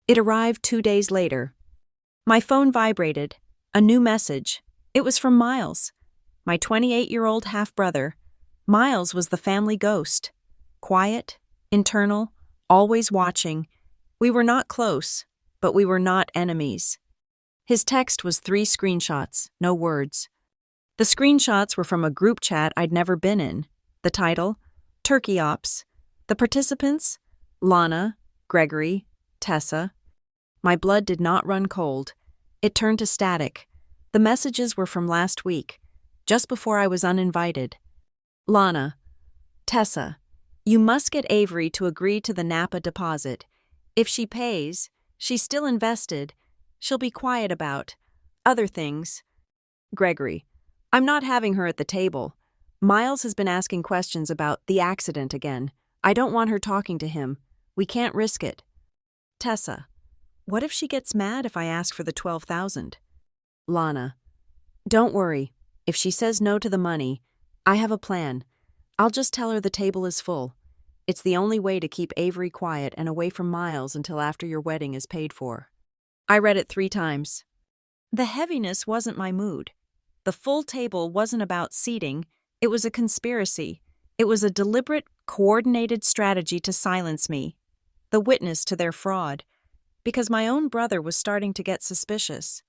It arrived 2 days later. My phone vibrated. A new message. It was from Miles, my 28-year-old half-brother. Miles was the family ghost. Quiet, internal, always watching. We were not close, but we were not enemies. His text was 3 screenshots, no words. The screenshots were from a group chat I'd never been in. The title, Turkey Ops. The participants, Lana, Gregory, Tessa. My blood did not run cold. It turned to static. The messages were from last week, just before I was uninvited. Lana, Tessa, you must get Avery to agree to the Napa deposit. If she pays, she's still invested. She'll be quiet about other things. Gregory, I'm not having her at the table. Miles has been asking questions about the accident again. I don't want her talking to him. We can't risk it. Tessa, what if she gets mad if I ask for the $12,000? Lana, don't worry. If she says no to the money, I have a plan. I'll just tell her the table is full. It's the only way to keep Avery quiet and away from Miles until after your wedding is paid for. I read it 3 times. The heaviness wasn't my mood. The full table wasn't about seating. It was a conspiracy. It was a deliberate, coordinated strategy to silence me, the witness to their fraud, because my own brother was starting to get suspicious.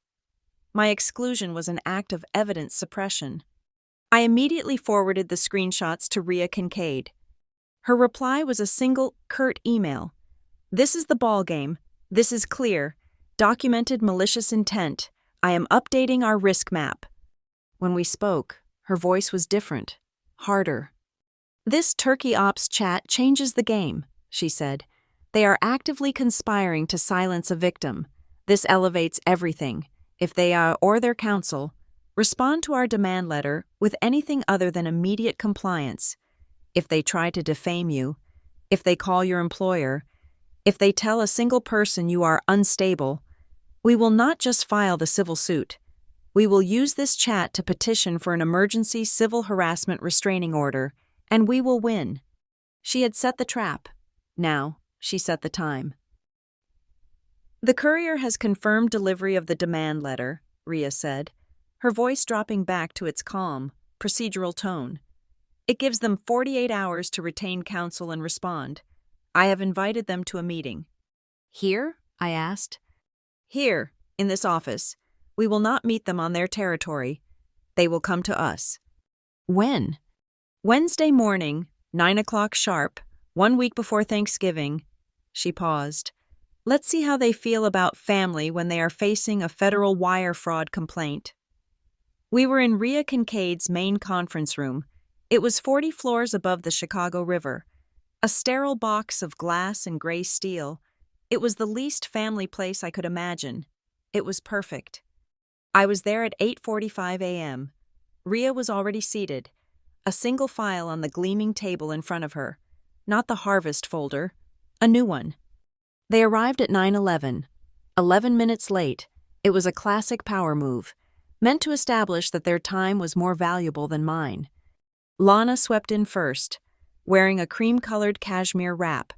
My exclusion was an act of evidence suppression. I immediately forwarded the screenshots to Rhea Kincaid. Her reply was a single, curt email. This is the ball game. This is clear. Documented malicious intent. I am updating our risk map. When we spoke, her voice was different, harder. This Turkey Ops chat changes the game, she said. They are actively conspiring to silence a victim. This elevates everything. If they or their counsel respond to our demand letter with anything other than immediate compliance, if they try to defame you, if they call your employer, if they tell a single person you are unstable, we will not just file the civil suit. We will use this chat to petition for an emergency civil harassment restraining order, and we will win. She had set the trap. Now, she set the time. The courier has confirmed delivery of the demand letter, Rhea said, her voice dropping back to its calm, procedural tone. It gives them 48 hours to retain counsel and respond. I have invited them to a meeting. Here? I asked. Here, in this office. We will not meet them on their territory. They will come to us. When? Wednesday morning, 9 o'clock sharp, 1 week before Thanksgiving. She paused. Let's see how they feel about family when they are facing a federal wire fraud complaint. We were in Rhea Kincaid's main conference room. It was 40 floors above the Chicago River. A sterile box of glass and gray steel. It was the least family place I could imagine. It was perfect. I was there at 8:45 a.m. Rhea was already seated, a single file on the gleaming table in front of her. Not the harvest folder, a new one. They arrived at 9:11. 11 minutes late. It was a classic power move. meant to establish that their time was more valuable than mine. Lana swept in first, wearing a cream-colored cashmere wrap.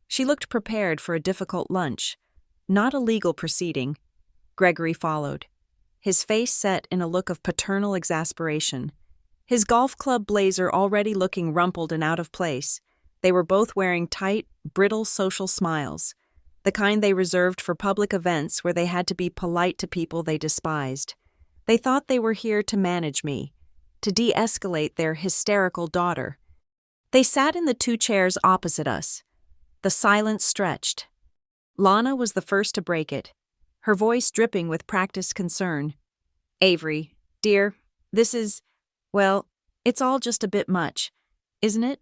She looked prepared for a difficult lunch, not a legal proceeding. Gregory followed, his face set in a look of paternal exasperation, his golf club blazer already looking rumpled and out of place. They were both wearing tight, brittle social smiles, the kind they reserved for public events where they had to be polite to people they despised. They thought they were here to manage me, to de-escalate their hysterical daughter. They sat in the two chairs opposite us. The silence stretched. Lana was the first to break it, her voice dripping with practiced concern. "Avery, dear, this is, well, it's all just a bit much, isn't it?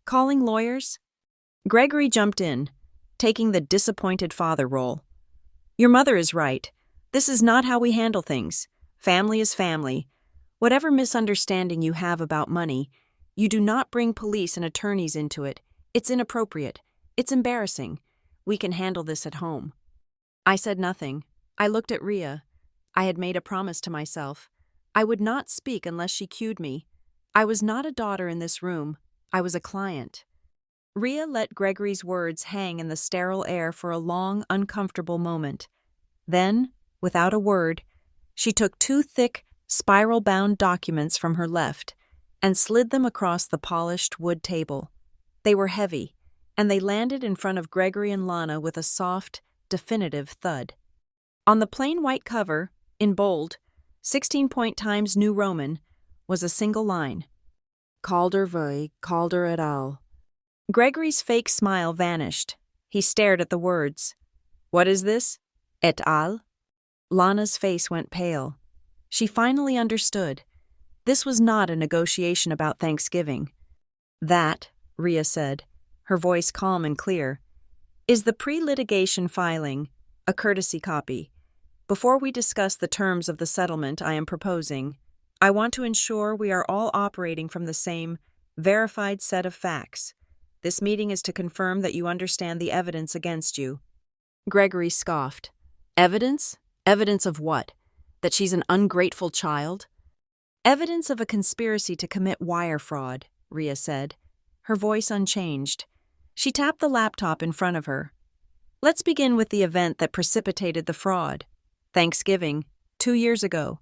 Calling lawyers?" Gregory jumped in, taking the disappointed father role. "Your mother is right. This is not how we handle things. Family is family. Whatever misunderstanding you have about money, you do not bring police and attorneys into it. It's inappropriate. It's embarrassing. We can handle this at home." I said nothing. I looked at Rhea. I had made a promise to myself. I would not speak unless she cued me. I was not a daughter in this room. I was a client. Rhea let Gregory's words hang in the sterile air for a long, uncomfortable moment. Then, without a word, she took two thick, spiral-bound documents from her left and slid them across the polished wood table. They were heavy, and they landed in front of Gregory and Lana with a soft, definitive thud. On the plain white cover, in bold, 16-point Times New Roman, was a single line: "Calder v. Calder et al." Gregory's fake smile vanished. He stared at the words. "What is this? Et al.?" Lana's face went pale. She finally understood. This was not a negotiation about Thanksgiving. "That," Rhea said, her voice calm and clear, "is the pre-litigation filing, a courtesy copy. Before we discuss the terms of the settlement I am proposing, I want to ensure we are all operating from the same, verified set of facts. This meeting is to confirm that you understand the evidence against you." Gregory scoffed. "Evidence? Evidence of what? That she's an ungrateful child?" "Evidence of a conspiracy to commit wire fraud," Rhea said, her voice unchanged. She tapped the laptop in front of her. "Let's begin with the event that precipitated the fraud. Thanksgiving, 2 years ago,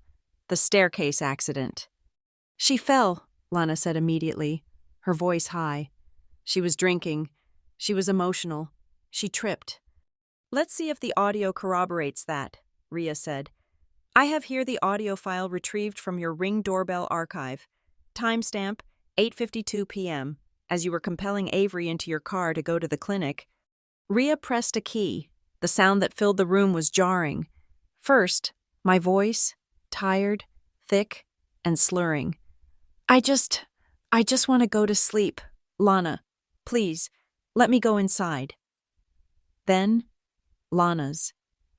the staircase accident." "She fell," Lana said immediately, her voice high. "She was drinking. She was emotional. She tripped." "Let's see if the audio corroborates that," Rhea said. "I have here the audio file retrieved from your Ring doorbell archive. Timestamp, 8:52 p.m., as you were compelling Avery into your car to go to the clinic." Rhea pressed a key. The sound that filled the room was jarring. First, my voice, tired, thick, and slurring. I just want to go to sleep. Lana, please, let me go inside." Then, Lana's.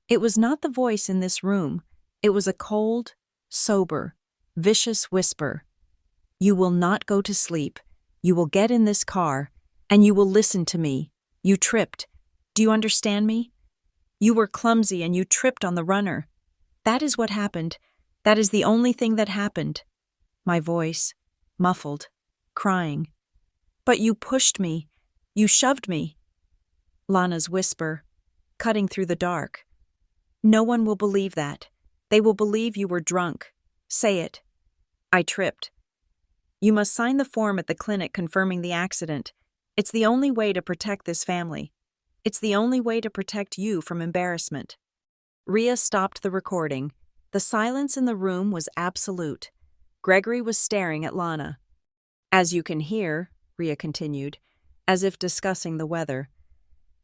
It was not the voice in this room. It was a cold, sober, vicious whisper. "You will not go to sleep. You will get in this car, and you will listen to me. You tripped. Do you understand me? You were clumsy and you tripped on the runner. That is what happened. That is the only thing that happened." My voice, muffled, crying. "But you pushed me. You shoved me." Lana's whisper, cutting through the dark. "No one will believe that. They will believe you were drunk. Say it." "I tripped." "You must sign the form at the clinic confirming the accident. It's the only way to protect this family. It's the only way to protect you from embarrassment." Rhea stopped the recording. The silence in the room was absolute. Gregory was staring at Lana. "As you can hear," Rhea continued, as if discussing the weather,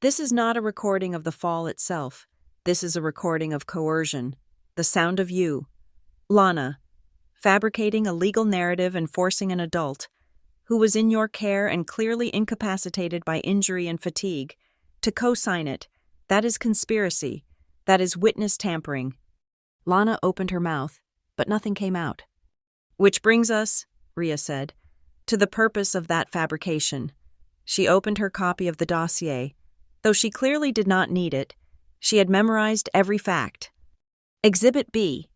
"this is not a recording of the fall itself. This is a recording of coercion. The sound of you, Lana, fabricating a legal narrative and forcing an adult, who was in your care and clearly incapacitated by injury and fatigue, to co-sign it. That is conspiracy. That is witness tampering." Lana opened her mouth, but nothing came out. "Which brings us," Rhea said, "to the purpose of that fabrication." She opened her copy of the dossier. Though she clearly did not need it, she had memorized every fact. "Exhibit B,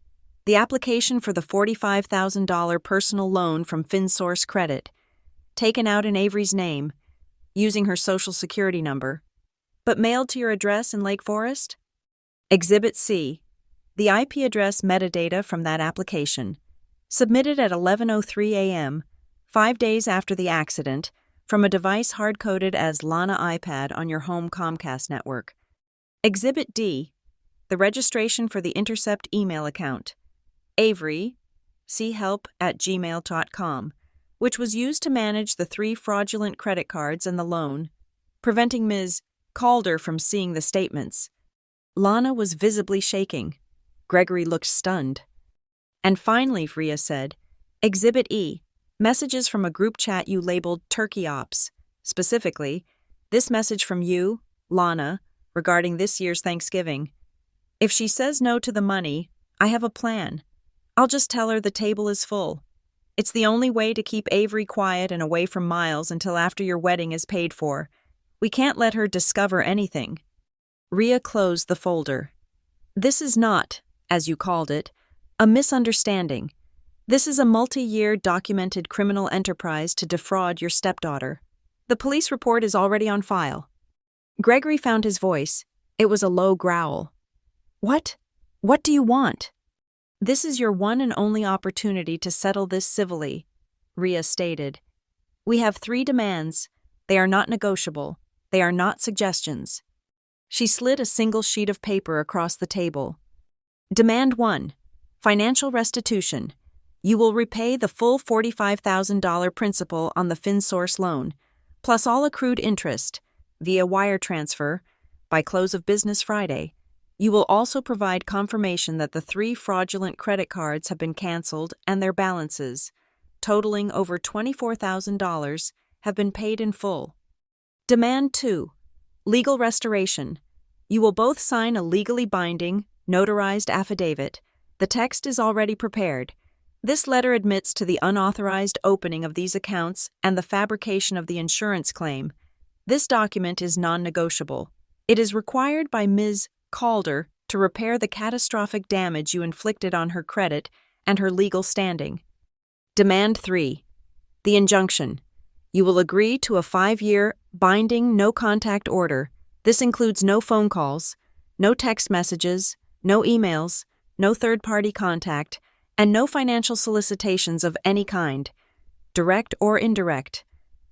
The application for the $45,000 personal loan from FinSource Credit, taken out in Avery's name, using her social security number, but mailed to your address in Lake Forest? Exhibit C, the IP address metadata from that application, submitted at 11:03 a.m., 5 days after the accident, from a device hard-coded as Lana iPad on your home Comcast network. Exhibit D, the registration for the Intercept email account, Avery, chelp@gmail.com, which was used to manage the 3 fraudulent credit cards and the loan, preventing Ms. Calder from seeing the statements. Lana was visibly shaking. Gregory looked stunned. And finally, Rhea said, Exhibit E, messages from a group chat you labeled Turkey Ops. Specifically, this message from you, Lana, regarding this year's Thanksgiving. If she says no to the money, I have a plan. I'll just tell her the table is full. It's the only way to keep Avery quiet and away from Miles until after your wedding is paid for. We can't let her discover anything. Rhea closed the folder. This is not, as you called it, a misunderstanding. This is a multi-year documented criminal enterprise to defraud your stepdaughter. The police report is already on file. Gregory found his voice. It was a low growl. What? What do you want? This is your one and only opportunity to settle this civilly, Rhea stated. We have 3 demands. They are not negotiable. They are not suggestions. She slid a single sheet of paper across the table. Demand 1. Financial restitution. You will repay the full $45,000 principal on the FinSource loan, plus all accrued interest, via wire transfer, by close of business Friday. You will also provide confirmation that the 3 fraudulent credit cards have been canceled and their balances, totaling over $24,000, have been paid in full. Demand 2. Legal restoration. You will both sign a legally binding, notarized affidavit. The text is already prepared. This letter admits to the unauthorized opening of these accounts and the fabrication of the insurance claim. This document is non-negotiable. It is required by Ms. Calder to repair the catastrophic damage you inflicted on her credit and her legal standing. Demand 3. The injunction. You will agree to a 5-year, binding, no-contact order. This includes no phone calls, no text messages, no emails, no third-party contact, and no financial solicitations of any kind, direct or indirect.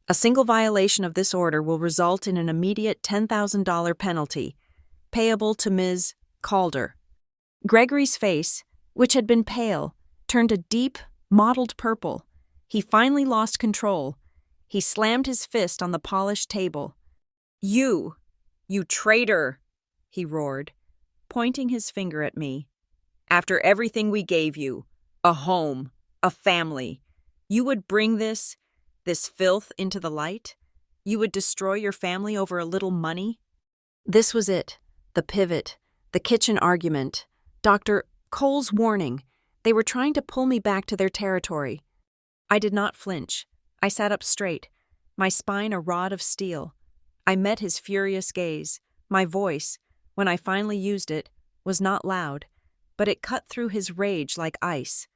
A single violation of this order will result in an immediate $10,000 penalty, payable to Ms. Calder. Gregory's face, which had been pale, turned a deep, mottled purple. He finally lost control. He slammed his fist on the polished table. You traitor, he roared, pointing his finger at me. After everything we gave you, a home, a family, you would bring this filth into the light? You would destroy your family over a little money? This was it. The pivot, the kitchen argument, Dr. Cole's warning. They were trying to pull me back to their territory. I did not flinch. I sat up straight, my spine a rod of steel. I met his furious gaze. My voice, when I finally used it, was not loud, but it cut through his rage like ice.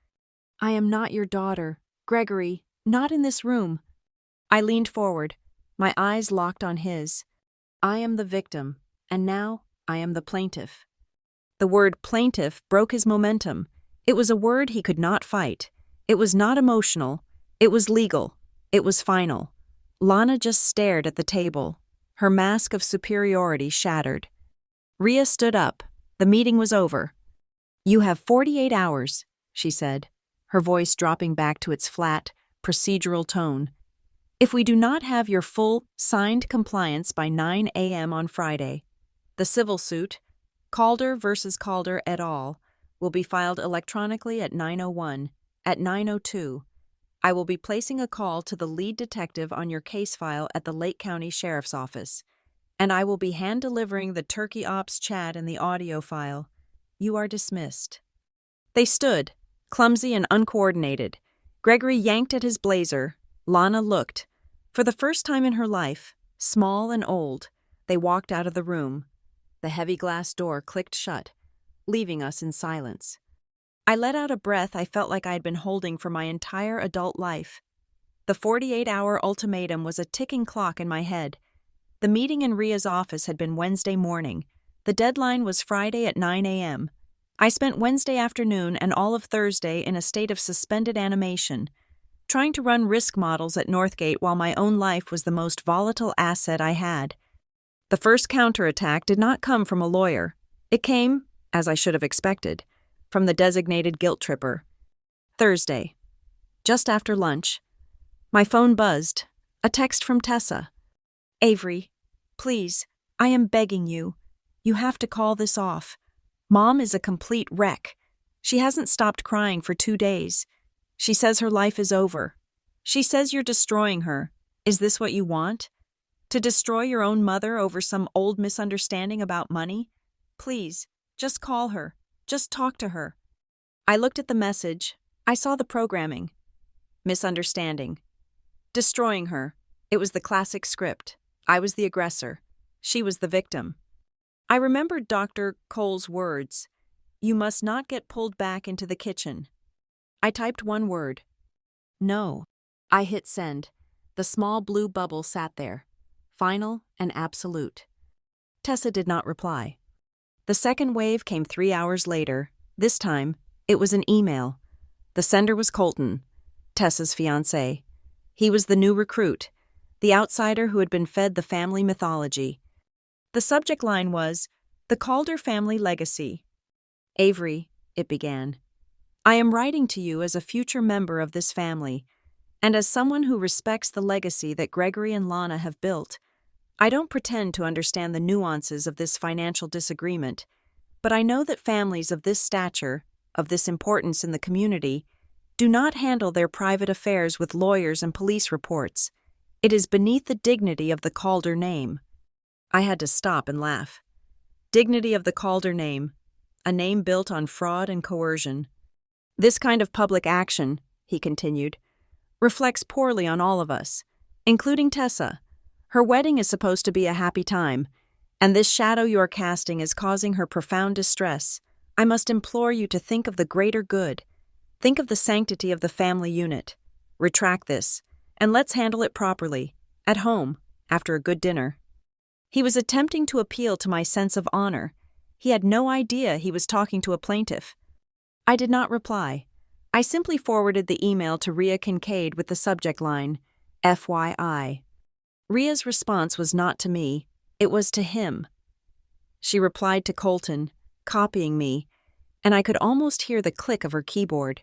I am not your daughter, Gregory, not in this room. I leaned forward, my eyes locked on his. I am the victim, and now I am the plaintiff. The word plaintiff broke his momentum. It was a word he could not fight. It was not emotional. It was legal. It was final. Lana just stared at the table, her mask of superiority shattered. Rhea stood up. The meeting was over. You have 48 hours, she said, her voice dropping back to its flat, procedural tone. If we do not have your full, signed compliance by 9 a.m. on Friday, the civil suit, Calder versus Calder et al., will be filed electronically at 9:01. At 9:02, I will be placing a call to the lead detective on your case file at the Lake County Sheriff's Office, and I will be hand-delivering the Turkey Ops chat and the audio file. You are dismissed. They stood, clumsy and uncoordinated. Gregory yanked at his blazer. Lana looked. For the first time in her life, small and old, they walked out of the room. The heavy glass door clicked shut, leaving us in silence. I let out a breath I felt like I had been holding for my entire adult life. The 48-hour ultimatum was a ticking clock in my head. The meeting in Ria's office had been Wednesday morning. The deadline was Friday at 9 a.m. I spent Wednesday afternoon and all of Thursday in a state of suspended animation, trying to run risk models at Northgate while my own life was the most volatile asset I had. The first counterattack did not come from a lawyer. It came, as I should have expected, from the designated guilt tripper. Thursday, just after lunch, my phone buzzed. A text from Tessa. "Avery, please, I am begging you. You have to call this off. Mom is a complete wreck. She hasn't stopped crying for 2 days. She says her life is over. She says you're destroying her. Is this what you want? To destroy your own mother over some old misunderstanding about money? Please, just call her. Just talk to her." I looked at the message. I saw the programming. Misunderstanding. Destroying her. It was the classic script. I was the aggressor. She was the victim. I remembered Dr. Cole's words. "You must not get pulled back into the kitchen." I typed one word. "No." I hit send. The small blue bubble sat there. Final and absolute. Tessa did not reply. The second wave came 3 hours later. This time, it was an email. The sender was Colton, Tessa's fiancé. He was the new recruit, the outsider who had been fed the family mythology. The subject line was, "The Calder Family Legacy." "Avery," it began, "I am writing to you as a future member of this family, and as someone who respects the legacy that Gregory and Lana have built. I don't pretend to understand the nuances of this financial disagreement, but I know that families of this stature, of this importance in the community, do not handle their private affairs with lawyers and police reports. It is beneath the dignity of the Calder name." I had to stop and laugh. Dignity of the Calder name, a name built on fraud and coercion. "This kind of public action," he continued, "reflects poorly on all of us, including Tessa. Her wedding is supposed to be a happy time, and this shadow you are casting is causing her profound distress. I must implore you to think of the greater good. Think of the sanctity of the family unit. Retract this, and let's handle it properly, at home, after a good dinner." He was attempting to appeal to my sense of honor. He had no idea he was talking to a plaintiff. I did not reply. I simply forwarded the email to Ria Kincaid with the subject line, "FYI." Ria's response was not to me, it was to him. She replied to Colton, copying me, and I could almost hear the click of her keyboard.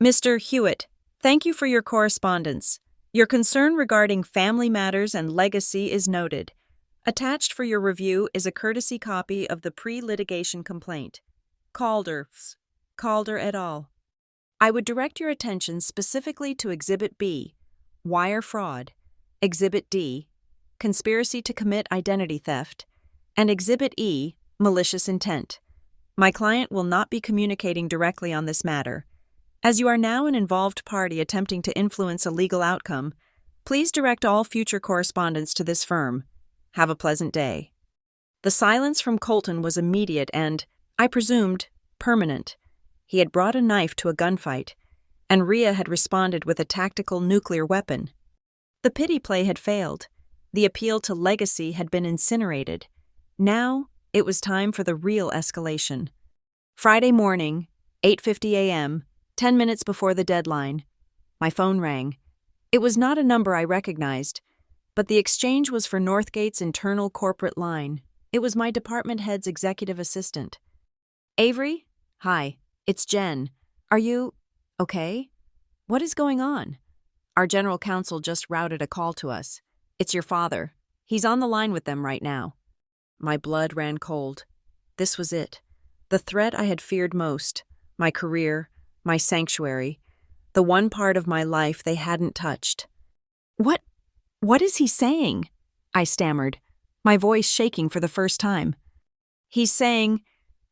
"Mr. Hewitt, thank you for your correspondence. Your concern regarding family matters and legacy is noted. Attached for your review is a courtesy copy of the pre-litigation complaint. Calder et al. I would direct your attention specifically to Exhibit B, wire fraud, Exhibit D, conspiracy to commit identity theft, and Exhibit E, malicious intent. My client will not be communicating directly on this matter. As you are now an involved party attempting to influence a legal outcome, please direct all future correspondence to this firm. Have a pleasant day." The silence from Colton was immediate and, I presumed, permanent. He had brought a knife to a gunfight, and Ria had responded with a tactical nuclear weapon. The pity play had failed. The appeal to legacy had been incinerated. Now, it was time for the real escalation. Friday morning, 8:50 a.m., 10 minutes before the deadline. My phone rang. It was not a number I recognized, but the exchange was for Northgate's internal corporate line. It was my department head's executive assistant. "Avery? Hi, it's Jen. Are you okay? What is going on? Our general counsel just routed a call to us. It's your father. He's on the line with them right now." My blood ran cold. This was it. The threat I had feared most. My career, my sanctuary. The one part of my life they hadn't touched. What is he saying?" I stammered, my voice shaking for the first time. He's saying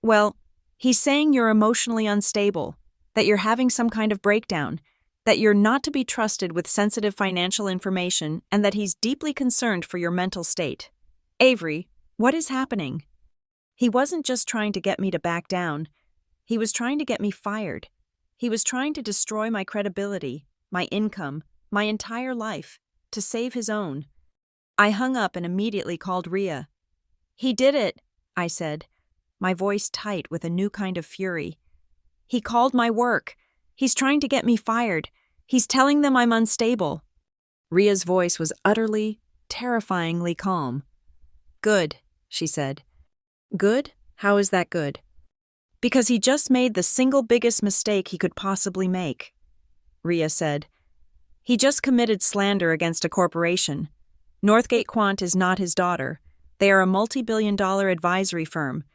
you're emotionally unstable, that you're having some kind of breakdown, that you're not to be trusted with sensitive financial information, and that he's deeply concerned for your mental state. Avery, what is happening?" He wasn't just trying to get me to back down. He was trying to get me fired. He was trying to destroy my credibility, my income, my entire life, to save his own. I hung up and immediately called Rhea. "He did it," I said, my voice tight with a new kind of fury. "He called my work. He's trying to get me fired. He's telling them I'm unstable." Rhea's voice was utterly, terrifyingly calm. "Good," she said. "Good? How is that good?" "Because he just made the single biggest mistake he could possibly make," Rhea said. "He just committed slander against a corporation. Northgate Quant is not his daughter. They are a multi-billion-dollar advisory firm,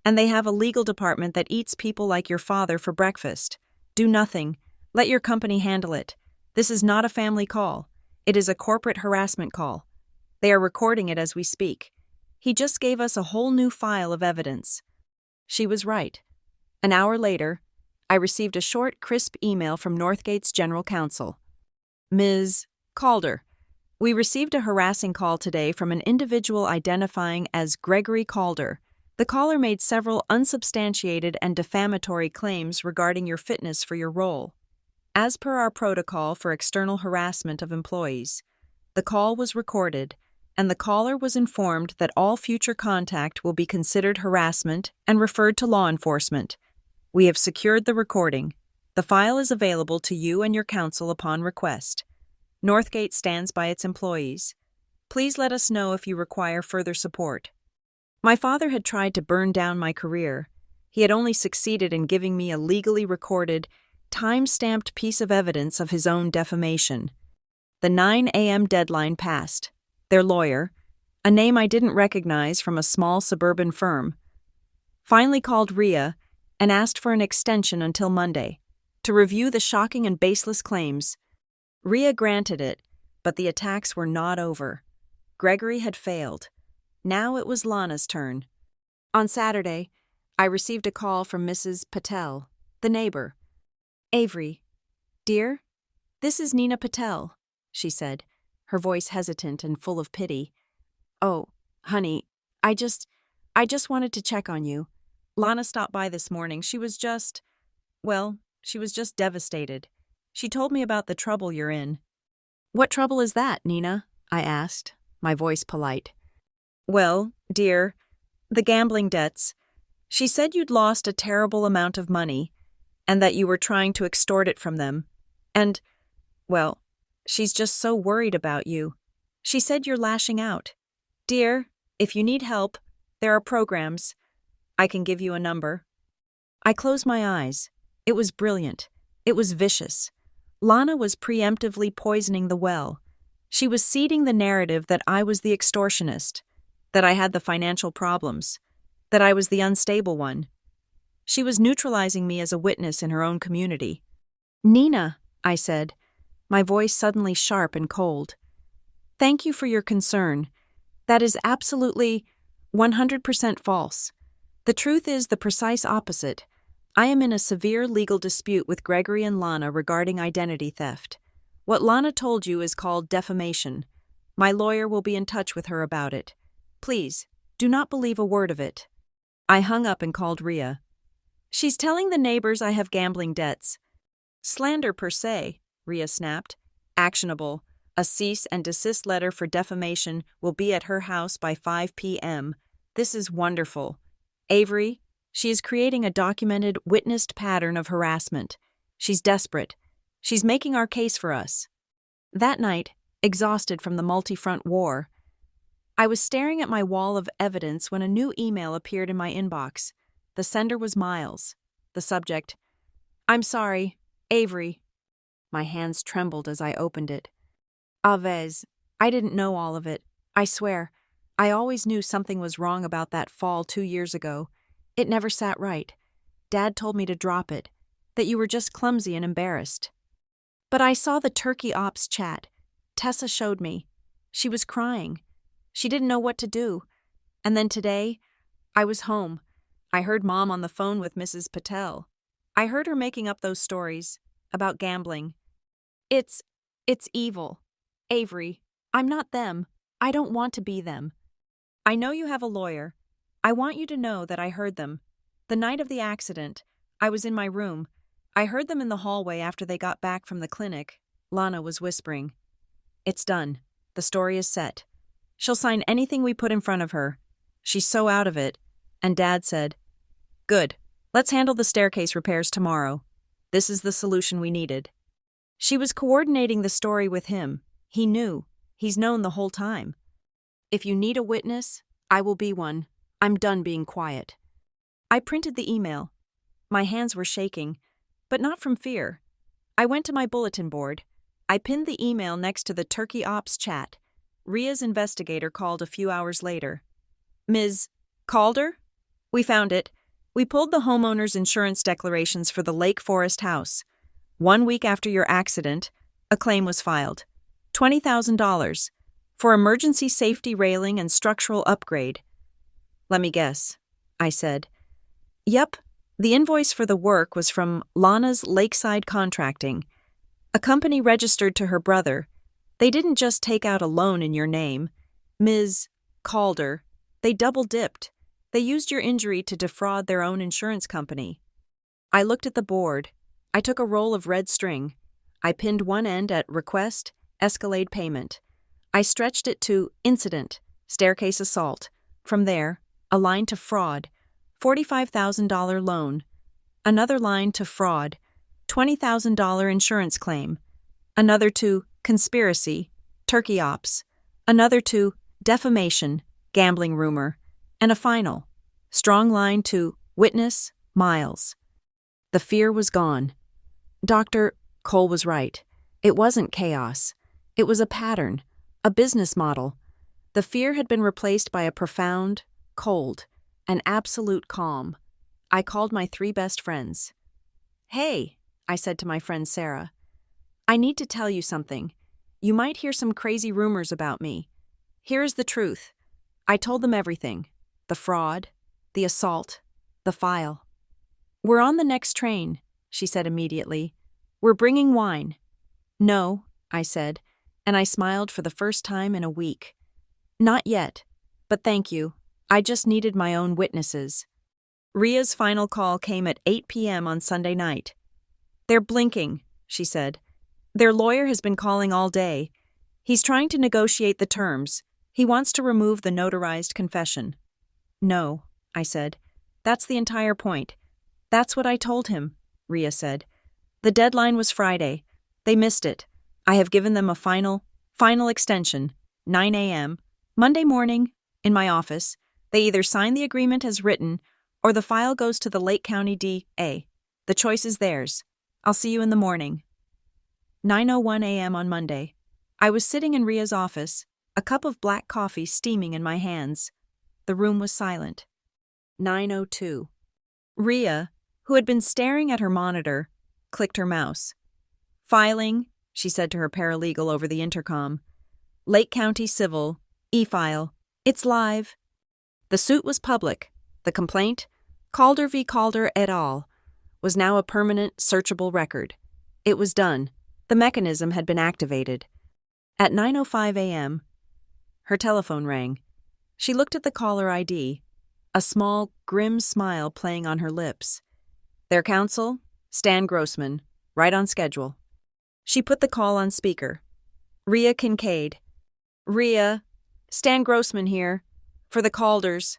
and they have a legal department that eats people like your father for breakfast. Do nothing. Let your company handle it. This is not a family call. It is a corporate harassment call. They are recording it as we speak. He just gave us a whole new file of evidence." She was right. An hour later, I received a short, crisp email from Northgate's general counsel. "Ms. Calder, we received a harassing call today from an individual identifying as Gregory Calder. The caller made several unsubstantiated and defamatory claims regarding your fitness for your role. As per our protocol for external harassment of employees, the call was recorded, and the caller was informed that all future contact will be considered harassment and referred to law enforcement. We have secured the recording. The file is available to you and your counsel upon request. Northgate stands by its employees. Please let us know if you require further support." My father had tried to burn down my career. He had only succeeded in giving me a legally recorded, time-stamped piece of evidence of his own defamation. The 9 a.m. deadline passed. Their lawyer, a name I didn't recognize from a small suburban firm, finally called Rhea and asked for an extension until Monday to review the shocking and baseless claims. Rhea granted it, but the attacks were not over. Gregory had failed. Now it was Lana's turn. On Saturday, I received a call from Mrs. Patel, the neighbor. "Avery, dear, this is Nina Patel," she said, her voice hesitant and full of pity. "Oh, honey, I just wanted to check on you. Lana stopped by this morning. She was just devastated. She told me about the trouble you're in." "What trouble is that, Nina?" I asked, my voice polite. "Well, dear, the gambling debts. She said you'd lost a terrible amount of money, and that you were trying to extort it from them. And, well, she's just so worried about you. She said you're lashing out. Dear, if you need help, there are programs. I can give you a number." I closed my eyes. It was brilliant. It was vicious. Lana was preemptively poisoning the well. She was seeding the narrative that I was the extortionist, that I had the financial problems, that I was the unstable one. She was neutralizing me as a witness in her own community. "Nina," I said, my voice suddenly sharp and cold. "Thank you for your concern. That is absolutely 100% false. The truth is the precise opposite. I am in a severe legal dispute with Gregory and Lana regarding identity theft. What Lana told you is called defamation. My lawyer will be in touch with her about it. Please, do not believe a word of it." I hung up and called Rhea. "She's telling the neighbors I have gambling debts." "Slander per se," Rhea snapped. "Actionable. A cease and desist letter for defamation will be at her house by 5 p.m. This is wonderful. Avery, she is creating a documented, witnessed pattern of harassment. She's desperate. She's making our case for us." That night, exhausted from the multi-front war, I was staring at my wall of evidence when a new email appeared in my inbox. The sender was Miles. The subject, "I'm sorry, Avery." My hands trembled as I opened it. Avez, I didn't know all of it. I swear, I always knew something was wrong about that fall 2 years ago. It never sat right. Dad told me to drop it, that you were just clumsy and embarrassed. But I saw the Turkey Ops chat. Tessa showed me. She was crying. She didn't know what to do. And then today, I was home. I heard Mom on the phone with Mrs. Patel. I heard her making up those stories about gambling. It's evil. Avery, I'm not them. I don't want to be them. I know you have a lawyer. I want you to know that I heard them. The night of the accident, I was in my room. I heard them in the hallway after they got back from the clinic. Lana was whispering. It's done. The story is set. She'll sign anything we put in front of her. She's so out of it. And Dad said, Good. Let's handle the staircase repairs tomorrow. This is the solution we needed. She was coordinating the story with him. He knew. He's known the whole time. If you need a witness, I will be one. I'm done being quiet. I printed the email. My hands were shaking, but not from fear. I went to my bulletin board. I pinned the email next to the Turkey Ops chat. Ria's investigator called a few hours later. Ms. Calder? We found it. We pulled the homeowner's insurance declarations for the Lake Forest house. 1 week after your accident, a claim was filed. $20,000 for emergency safety railing and structural upgrade. Let me guess, I said. Yep, the invoice for the work was from Lana's Lakeside Contracting, a company registered to her brother. They didn't just take out a loan in your name, Ms. Calder. They double-dipped. They used your injury to defraud their own insurance company. I looked at the board. I took a roll of red string. I pinned one end at Request, Escalade Payment. I stretched it to Incident, Staircase Assault. From there, a line to Fraud, $45,000 loan. Another line to Fraud, $20,000 insurance claim. Another to Conspiracy, Turkey Ops. Another to Defamation, Gambling Rumor. And a final, strong line to Witness, Miles. The fear was gone. Dr. Cole was right. It wasn't chaos. It was a pattern, a business model. The fear had been replaced by a profound, cold, and absolute calm. I called my 3 best friends. Hey, I said to my friend Sarah. I need to tell you something. You might hear some crazy rumors about me. Here is the truth. I told them everything. The fraud, the assault, the file. We're on the next train, she said immediately. We're bringing wine. No, I said, and I smiled for the first time in a week. Not yet, but thank you. I just needed my own witnesses. Ria's final call came at 8 p.m. on Sunday night. They're blinking, she said. Their lawyer has been calling all day. He's trying to negotiate the terms. He wants to remove the notarized confession. No, I said. That's the entire point. That's what I told him, Ria said. The deadline was Friday. They missed it. I have given them a final extension, 9 a.m., Monday morning, in my office. They either sign the agreement as written or the file goes to the Lake County DA. The choice is theirs. I'll see you in the morning. 9:01 a.m. on Monday. I was sitting in Ria's office, a cup of black coffee steaming in my hands. The room was silent. 9:02. Ria, who had been staring at her monitor, clicked her mouse. Filing, she said to her paralegal over the intercom. Lake County Civil, e-file. It's live. The suit was public. The complaint, Calder v. Calder et al., was now a permanent, searchable record. It was done. The mechanism had been activated. At 9:05 a.m., her telephone rang. She looked at the caller ID, a small, grim smile playing on her lips. Their counsel, Stan Grossman, right on schedule. She put the call on speaker. Ria Kincaid. Ria, Stan Grossman here, for the Calders.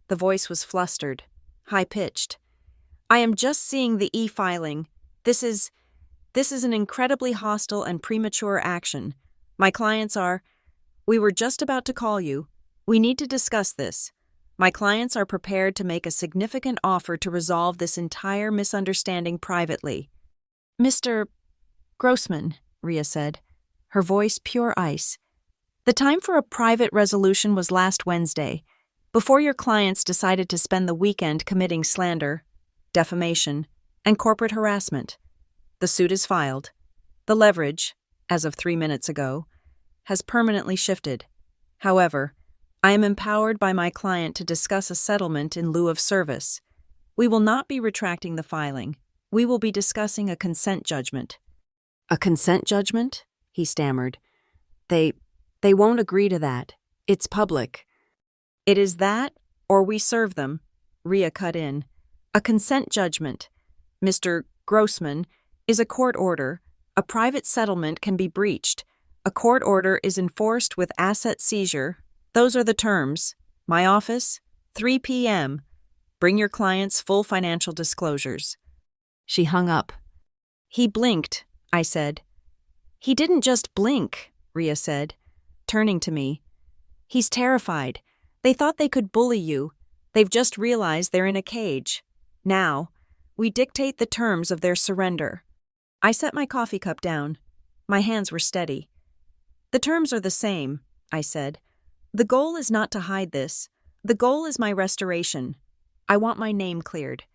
The voice was flustered, high-pitched. I am just seeing the e-filing. This is an incredibly hostile and premature action. My clients are... We were just about to call you. We need to discuss this. My clients are prepared to make a significant offer to resolve this entire misunderstanding privately. Mr. Grossman, Ria said, her voice pure ice. The time for a private resolution was last Wednesday, before your clients decided to spend the weekend committing slander, defamation, and corporate harassment. The suit is filed. The leverage, as of 3 minutes ago, has permanently shifted. However, I am empowered by my client to discuss a settlement in lieu of service. We will not be retracting the filing. We will be discussing a consent judgment. A consent judgment? He stammered. They won't agree to that. It's public. It is that, or we serve them, Ria cut in. A consent judgment, Mr. Grossman, is a court order. A private settlement can be breached. A court order is enforced with asset seizure. Those are the terms. My office, 3 p.m. Bring your client's full financial disclosures." She hung up. "He blinked," I said. "He didn't just blink," Rhea said, turning to me. "He's terrified. They thought they could bully you. They've just realized they're in a cage. Now, we dictate the terms of their surrender." I set my coffee cup down. My hands were steady. "The terms are the same," I said. "The goal is not to hide this. The goal is my restoration. I want my name cleared,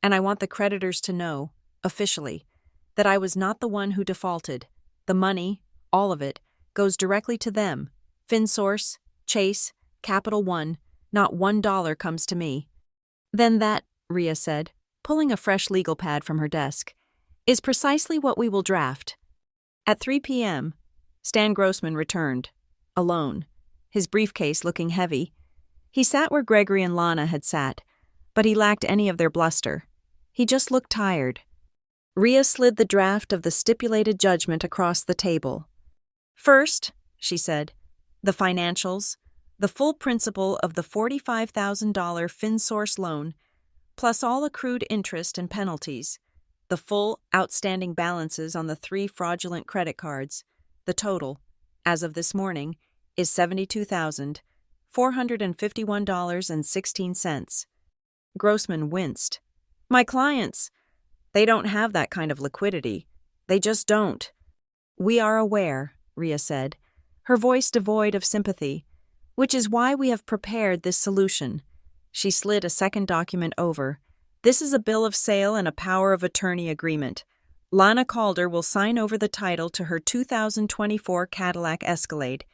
and I want the creditors to know, officially, that I was not the one who defaulted. The money, all of it, goes directly to them. FinSource, Chase, Capital One, not $1 comes to me." "Then that," Rhea said, pulling a fresh legal pad from her desk, "is precisely what we will draft." At 3 p.m., Stan Grossman returned, alone, his briefcase looking heavy. He sat where Gregory and Lana had sat, but he lacked any of their bluster. He just looked tired. Rhea slid the draft of the stipulated judgment across the table. "First," she said, "the financials, the full principal of the $45,000 FinSource loan, plus all accrued interest and penalties, the full outstanding balances on the 3 fraudulent credit cards. The total, as of this morning, is $72,451.16. Grossman winced. "My clients, they don't have that kind of liquidity. They just don't." "We are aware," Rhea said, her voice devoid of sympathy, "which is why we have prepared this solution." She slid a second document over. "This is a bill of sale and a power of attorney agreement. Lana Calder will sign over the title to her 2024 Cadillac Escalade.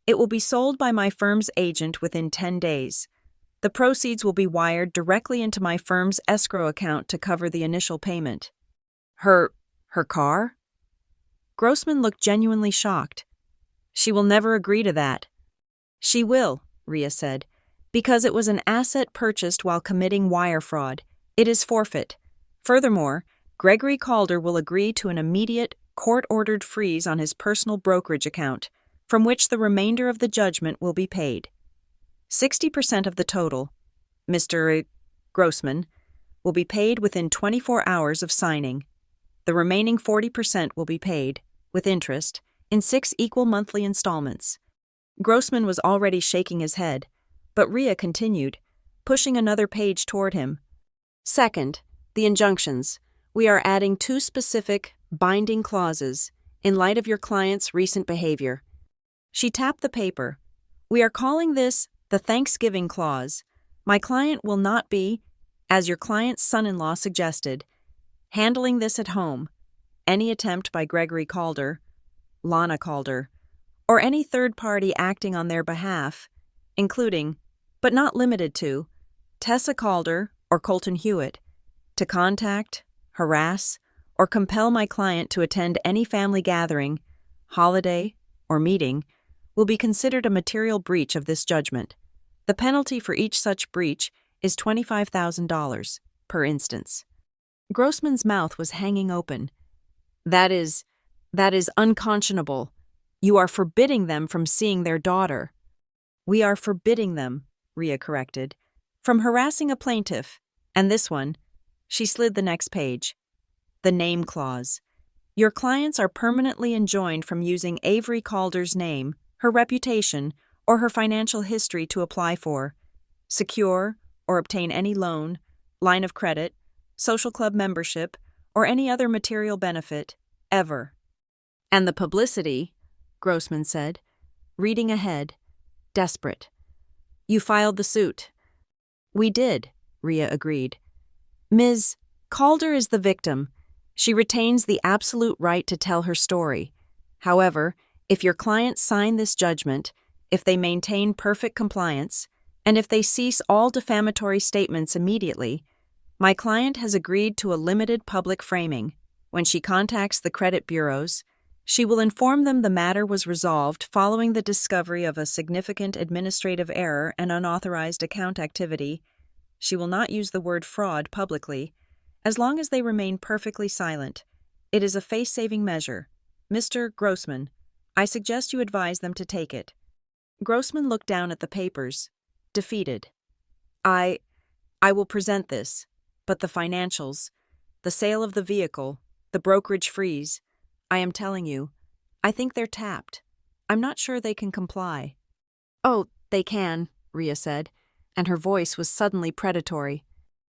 It will be sold by my firm's agent within 10 days. The proceeds will be wired directly into my firm's escrow account to cover the initial payment." Her car?" Grossman looked genuinely shocked. "She will never agree to that." "She will," Rhea said, "because it was an asset purchased while committing wire fraud. It is forfeit. Furthermore, Gregory Calder will agree to an immediate, court-ordered freeze on his personal brokerage account, from which the remainder of the judgment will be paid. 60% of the total, Mr. Grossman, will be paid within 24 hours of signing. The remaining 40% will be paid, with interest, in 6 equal monthly installments." Grossman was already shaking his head, but Rhea continued, pushing another page toward him. "Second, the injunctions. We are adding 2 specific, binding clauses in light of your client's recent behavior." She tapped the paper. "We are calling this the Thanksgiving Clause. My client will not be, as your client's son-in-law suggested, handling this at home. Any attempt by Gregory Calder, Lana Calder, or any third party acting on their behalf, including, but not limited to, Tessa Calder or Colton Hewitt, to contact, harass, or compel my client to attend any family gathering, holiday, or meeting, will be considered a material breach of this judgment. The penalty for each such breach is $25,000, per instance." Grossman's mouth was hanging open. That is unconscionable. You are forbidding them from seeing their daughter." "We are forbidding them," Rhea corrected, "from harassing a plaintiff, and this one," she slid the next page, "the name clause. Your clients are permanently enjoined from using Avery Calder's name, her reputation, or her financial history to apply for, secure, or obtain any loan, line of credit, social club membership, or any other material benefit, ever." "And the publicity," Grossman said, reading ahead, desperate. "You filed the suit." "We did," Rhea agreed. "Ms. Calder is the victim. She retains the absolute right to tell her story. However, if your clients sign this judgment, if they maintain perfect compliance, and if they cease all defamatory statements immediately, my client has agreed to a limited public framing. When she contacts the credit bureaus, she will inform them the matter was resolved following the discovery of a significant administrative error and unauthorized account activity, She will not use the word fraud publicly, as long as they remain perfectly silent. It is a face-saving measure. Mr. Grossman, I suggest you advise them to take it." Grossman looked down at the papers, defeated. I will present this, but the financials, the sale of the vehicle, the brokerage freeze, I am telling you, I think they're tapped. I'm not sure they can comply." "Oh, they can," Rhea said, and her voice was suddenly predatory.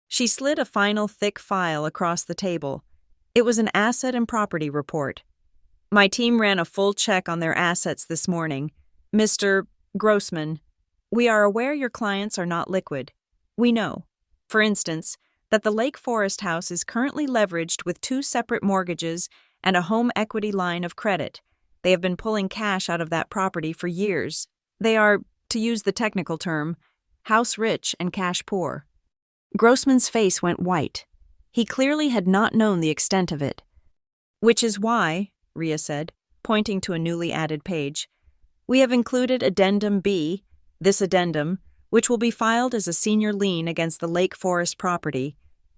She slid a final thick file across the table. It was an asset and property report. "My team ran a full check on their assets this morning. Mr. Grossman, we are aware your clients are not liquid. We know, for instance, that the Lake Forest house is currently leveraged with 2 separate mortgages and a home equity line of credit. They have been pulling cash out of that property for years. They are, to use the technical term, house rich and cash poor." Grossman's face went white. He clearly had not known the extent of it. "Which is why," Rhea said, pointing to a newly added page, "we have included Addendum B, this addendum, which will be filed as a senior lien against the Lake Forest property,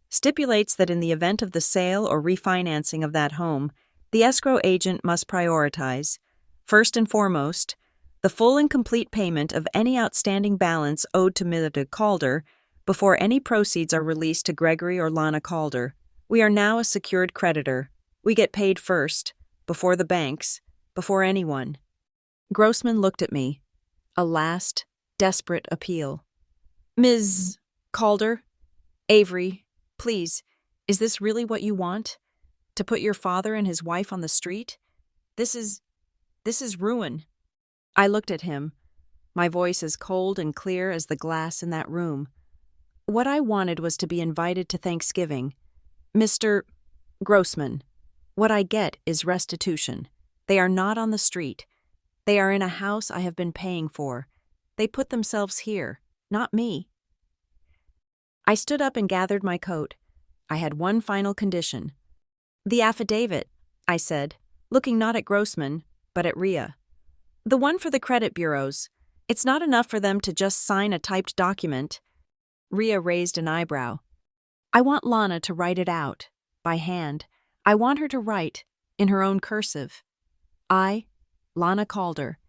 stipulates that in the event of the sale or refinancing of that home, the escrow agent must prioritize, first and foremost, the full and complete payment of any outstanding balance owed to Mr. Calder before any proceeds are released to Gregory or Lana Calder. We are now a secured creditor. We get paid first, before the banks, before anyone." Grossman looked at me. A last, desperate appeal. "Ms. Calder? Avery, please, is this really what you want? To put your father and his wife on the street? This is ruin." I looked at him, my voice as cold and clear as the glass in that room. What I wanted was to be invited to Thanksgiving. "Mr. Grossman, what I get is restitution. They are not on the street. They are in a house I have been paying for. They put themselves here, not me." I stood up and gathered my coat. I had one final condition. "The affidavit," I said, looking not at Grossman, but at Rhea. "The one for the credit bureaus. It's not enough for them to just sign a typed document." Rhea raised an eyebrow. "I want Lana to write it out, by hand. I want her to write, in her own cursive. I, Lana Calder,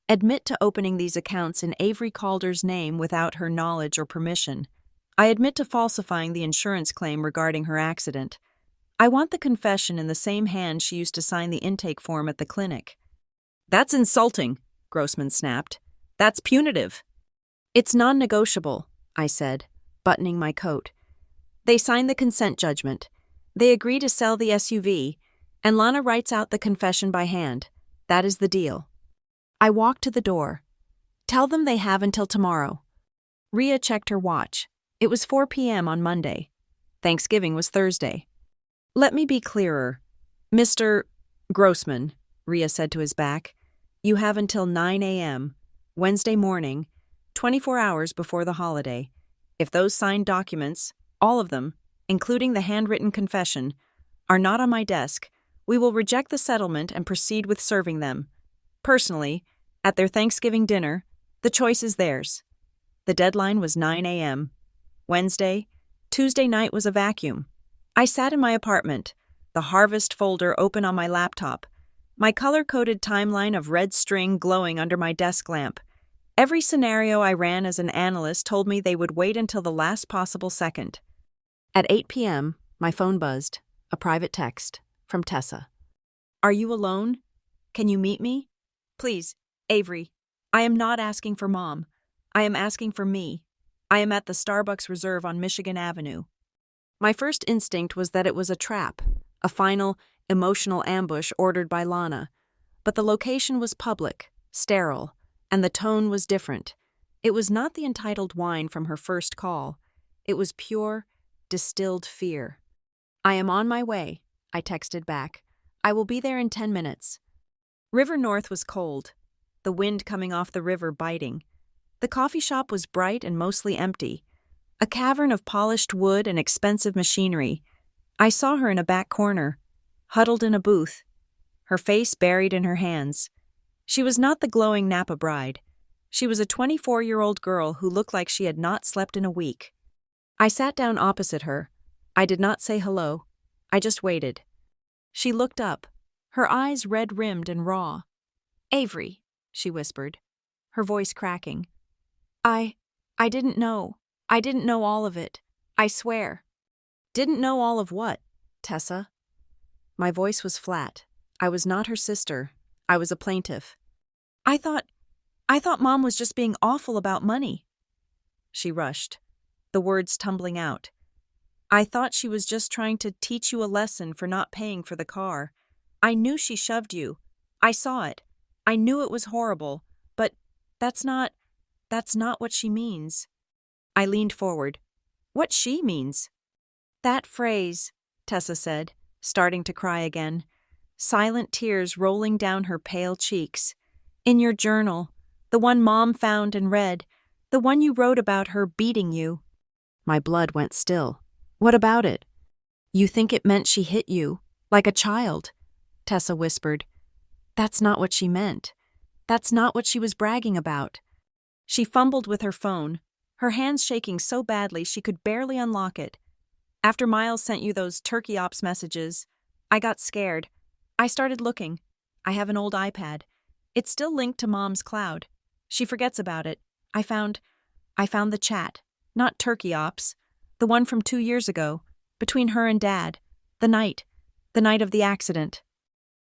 admit to opening these accounts in Avery Calder's name without her knowledge or permission. I admit to falsifying the insurance claim regarding her accident. I want the confession in the same hand she used to sign the intake form at the clinic." "That's insulting," Grossman snapped. "That's punitive." "It's non-negotiable," I said, buttoning my coat. "They sign the consent judgment. They agree to sell the SUV, and Lana writes out the confession by hand. That is the deal." I walked to the door. "Tell them they have until tomorrow." Rhea checked her watch. It was 4 p.m. on Monday. Thanksgiving was Thursday. "Let me be clearer. Mr. Grossman," Rhea said to his back, "you have until 9 a.m., Wednesday morning, 24 hours before the holiday. If those signed documents, all of them, including the handwritten confession, are not on my desk, we will reject the settlement and proceed with serving them. Personally, at their Thanksgiving dinner, the choice is theirs." The deadline was 9 a.m. Wednesday, Tuesday night was a vacuum. I sat in my apartment, the harvest folder open on my laptop, my color-coded timeline of red string glowing under my desk lamp. Every scenario I ran as an analyst told me they would wait until the last possible second. At 8 p.m., my phone buzzed, a private text, from Tessa. "Are you alone? Can you meet me? Please, Avery, I am not asking for Mom. I am asking for me. I am at the Starbucks Reserve on Michigan Avenue." My first instinct was that it was a trap, a final, emotional ambush ordered by Lana. But the location was public, sterile, and the tone was different. It was not the entitled whine from her first call. It was pure, distilled fear. "I am on my way," I texted back. "I will be there in 10 minutes." River North was cold, the wind coming off the river biting. The coffee shop was bright and mostly empty, a cavern of polished wood and expensive machinery. I saw her in a back corner, huddled in a booth, her face buried in her hands. She was not the glowing Napa bride. She was a 24-year-old girl who looked like she had not slept in a week. I sat down opposite her. I did not say hello. I just waited. She looked up, her eyes red-rimmed and raw. "Avery," she whispered, her voice cracking. I didn't know. I didn't know all of it. I swear." "Didn't know all of what, Tessa?" My voice was flat. I was not her sister. I was a plaintiff. I thought Mom was just being awful about money." She rushed, the words tumbling out. "I thought she was just trying to teach you a lesson for not paying for the car. I knew she shoved you. I saw it. I knew it was horrible, but that's not what she means." I leaned forward. "What she means?" "That phrase," Tessa said, starting to cry again, silent tears rolling down her pale cheeks. "In your journal, the one Mom found and read, the one you wrote about her beating you." My blood went still. "What about it?" "You think it meant she hit you, like a child," Tessa whispered. "That's not what she meant. That's not what she was bragging about." She fumbled with her phone, her hands shaking so badly she could barely unlock it. "After Miles sent you those turkey ops messages, I got scared. I started looking. I have an old iPad. It's still linked to Mom's cloud. She forgets about it. I found the chat, not turkey ops, the one from 2 years ago, between her and Dad, the night of the accident."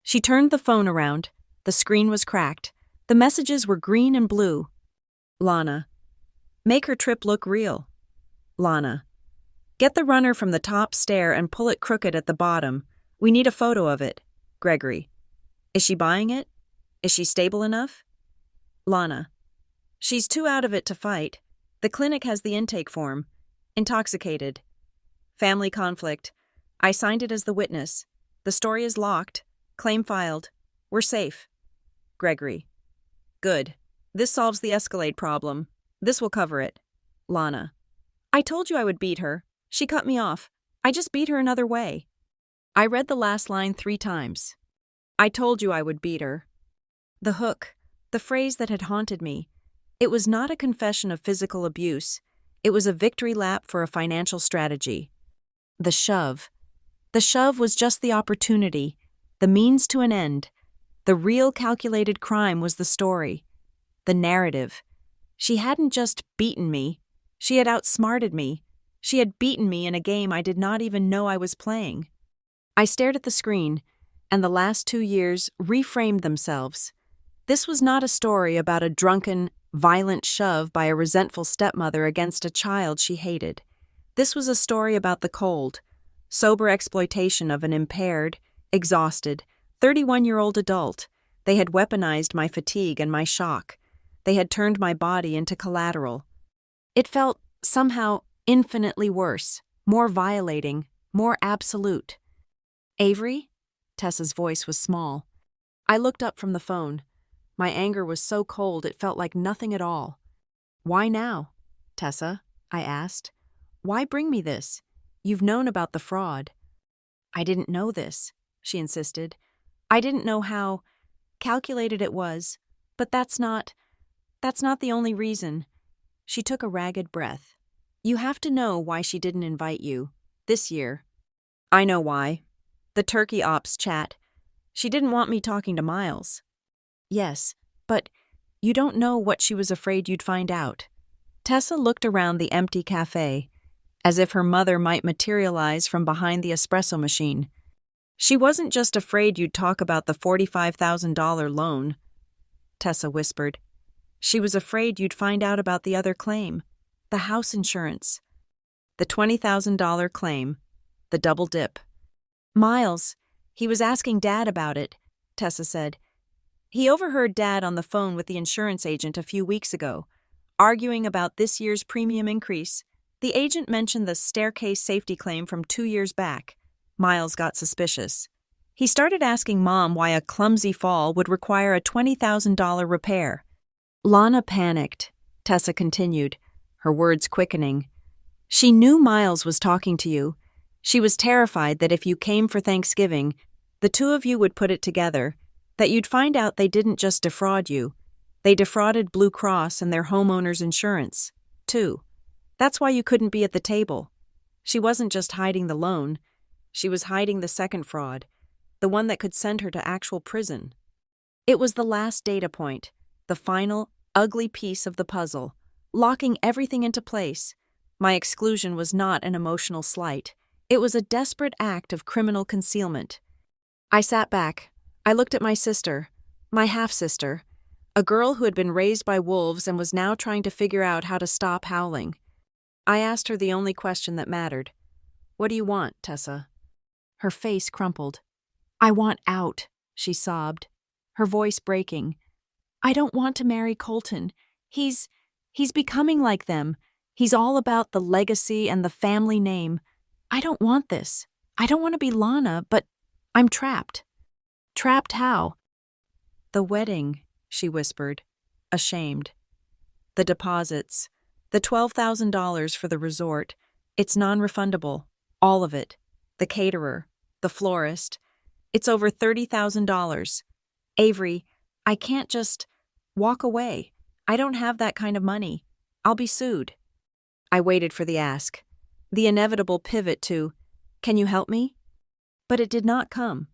She turned the phone around. The screen was cracked. The messages were green and blue. "Lana. Make her trip look real. Lana. Get the runner from the top stair and pull it crooked at the bottom. We need a photo of it. Gregory. Is she buying it? Is she stable enough? Lana. She's too out of it to fight. The clinic has the intake form. Intoxicated. Family conflict. I signed it as the witness. The story is locked. Claim filed. We're safe. Gregory. Good. This solves the Escalade problem. This will cover it. Lana. I told you I would beat her. She cut me off. I just beat her another way. I read the last line 3 times. I told you I would beat her. The hook, the phrase that had haunted me. It was not a confession of physical abuse. It was a victory lap for a financial strategy. The shove. The shove was just the opportunity, the means to an end. The real calculated crime was the story. The narrative. She hadn't just beaten me. She had outsmarted me. She had beaten me in a game I did not even know I was playing. I stared at the screen, and the last 2 years reframed themselves. This was not a story about a drunken, violent shove by a resentful stepmother against a child she hated. This was a story about the cold, sober exploitation of an impaired, exhausted, 31-year-old adult. They had weaponized my fatigue and my shock. They had turned my body into collateral. It felt, somehow, infinitely worse, more violating, more absolute. Avery? Tessa's voice was small. I looked up from the phone. My anger was so cold it felt like nothing at all. Why now, Tessa? I asked. Why bring me this? You've known about the fraud. I didn't know this, she insisted. I didn't know how calculated it was, but that's not the only reason. She took a ragged breath. You have to know why she didn't invite you, this year. I know why. The turkey ops chat. She didn't want me talking to Miles. Yes, but you don't know what she was afraid you'd find out. Tessa looked around the empty cafe, as if her mother might materialize from behind the espresso machine. She wasn't just afraid you'd talk about the $45,000 loan, Tessa whispered. She was afraid you'd find out about the other claim, the house insurance. The $20,000 claim, the double dip. Miles, he was asking Dad about it, Tessa said. He overheard Dad on the phone with the insurance agent a few weeks ago, arguing about this year's premium increase. The agent mentioned the staircase safety claim from 2 years back. Miles got suspicious. He started asking Mom why a clumsy fall would require a $20,000 repair. Lana panicked, Tessa continued, her words quickening. She knew Miles was talking to you. She was terrified that if you came for Thanksgiving, the two of you would put it together, that you'd find out they didn't just defraud you. They defrauded Blue Cross and their homeowner's insurance, too. That's why you couldn't be at the table. She wasn't just hiding the loan. She was hiding the second fraud, the one that could send her to actual prison. It was the last data point, the final, ugly piece of the puzzle, locking everything into place. My exclusion was not an emotional slight. It was a desperate act of criminal concealment. I sat back. I looked at my sister, my half-sister, a girl who had been raised by wolves and was now trying to figure out how to stop howling. I asked her the only question that mattered. "What do you want, Tessa?" Her face crumpled. "I want out," she sobbed, her voice breaking. "I don't want to marry Colton. He's becoming like them. He's all about the legacy and the family name. I don't want this. I don't want to be Lana, but I'm trapped." "Trapped how?" "The wedding," she whispered, ashamed. "The deposits. The $12,000 for the resort. It's non-refundable. All of it. The caterer. The florist. It's over $30,000. Avery, I can't just walk away. I don't have that kind of money. I'll be sued." I waited for the ask. The inevitable pivot to, "Can you help me?" But it did not come.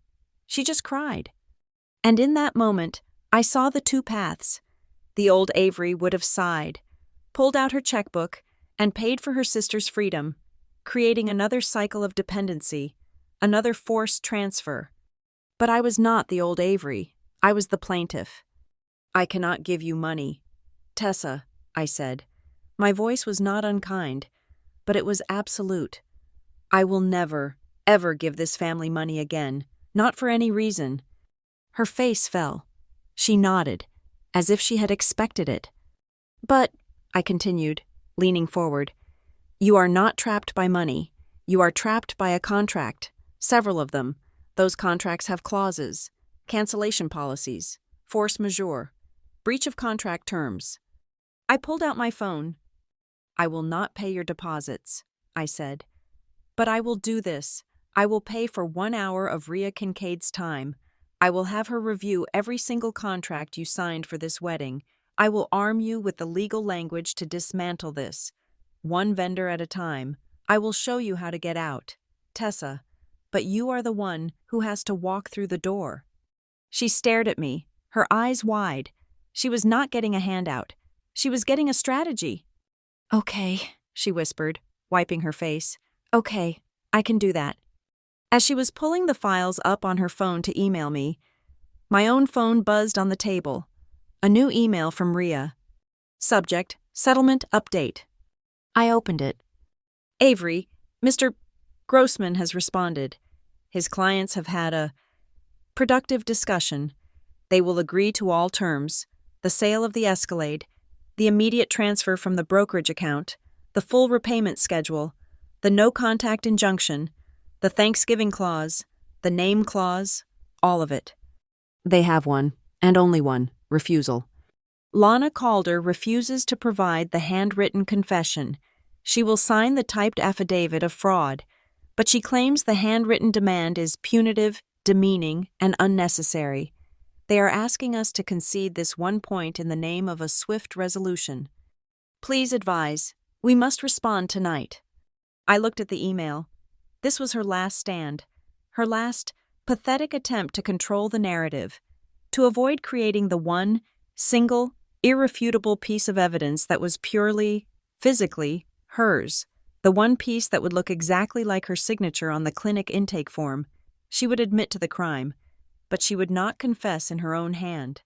She just cried. And in that moment, I saw the two paths. The old Avery would have sighed, pulled out her checkbook, and paid for her sister's freedom, creating another cycle of dependency, another forced transfer. But I was not the old Avery. I was the plaintiff. "I cannot give you money. Tessa," I said. My voice was not unkind, but it was absolute. "I will never, ever give this family money again, not for any reason." Her face fell. She nodded, as if she had expected it. "But," I continued, leaning forward, "you are not trapped by money. You are trapped by a contract, several of them. Those contracts have clauses, cancellation policies, force majeure, breach of contract terms." I pulled out my phone. "I will not pay your deposits," I said. "But I will do this. I will pay for 1 hour of Rhea Kincaid's time. I will have her review every single contract you signed for this wedding. I will arm you with the legal language to dismantle this. One vendor at a time. I will show you how to get out. Tessa, but you are the one who has to walk through the door." She stared at me, her eyes wide. She was not getting a handout. She was getting a strategy. "Okay," she whispered, wiping her face. "Okay, I can do that." As she was pulling the files up on her phone to email me, my own phone buzzed on the table. A new email from Rhea. Subject, settlement update. I opened it. "Avery, Mr. Grossman has responded. His clients have had a productive discussion. They will agree to all terms, the sale of the Escalade, the immediate transfer from the brokerage account, the full repayment schedule, the no-contact injunction, the Thanksgiving clause, the name clause, all of it." They have one, and only one, refusal. "Lana Calder refuses to provide the handwritten confession. She will sign the typed affidavit of fraud, but she claims the handwritten demand is punitive, demeaning, and unnecessary. They are asking us to concede this one point in the name of a swift resolution. Please advise. We must respond tonight." I looked at the email. This was her last stand, her last pathetic attempt to control the narrative, to avoid creating the one, single, irrefutable piece of evidence that was purely, physically, hers, the one piece that would look exactly like her signature on the clinic intake form. She would admit to the crime, but she would not confess in her own hand.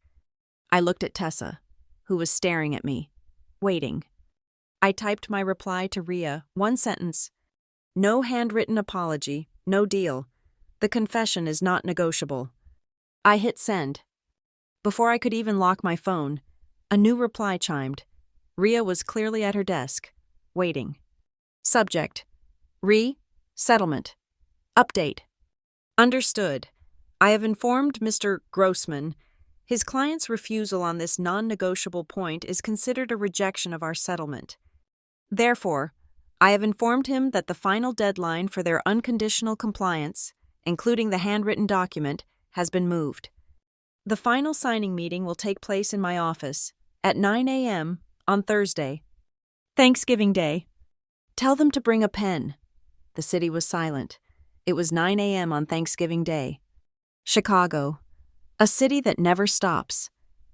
I looked at Tessa, who was staring at me, waiting. I typed my reply to Rhea, one sentence. "No handwritten apology, no deal. The confession is not negotiable." I hit send. Before I could even lock my phone, a new reply chimed. Rhea was clearly at her desk, waiting. Subject: settlement. Update. Understood. I have informed Mr. Grossman. His client's refusal on this non-negotiable point is considered a rejection of our settlement. Therefore, I have informed him that the final deadline for their unconditional compliance, including the handwritten document, has been moved. The final signing meeting will take place in my office at 9 a.m. on Thursday, Thanksgiving Day. Tell them to bring a pen. The city was silent. It was 9 a.m. on Thanksgiving Day. Chicago, a city that never stops,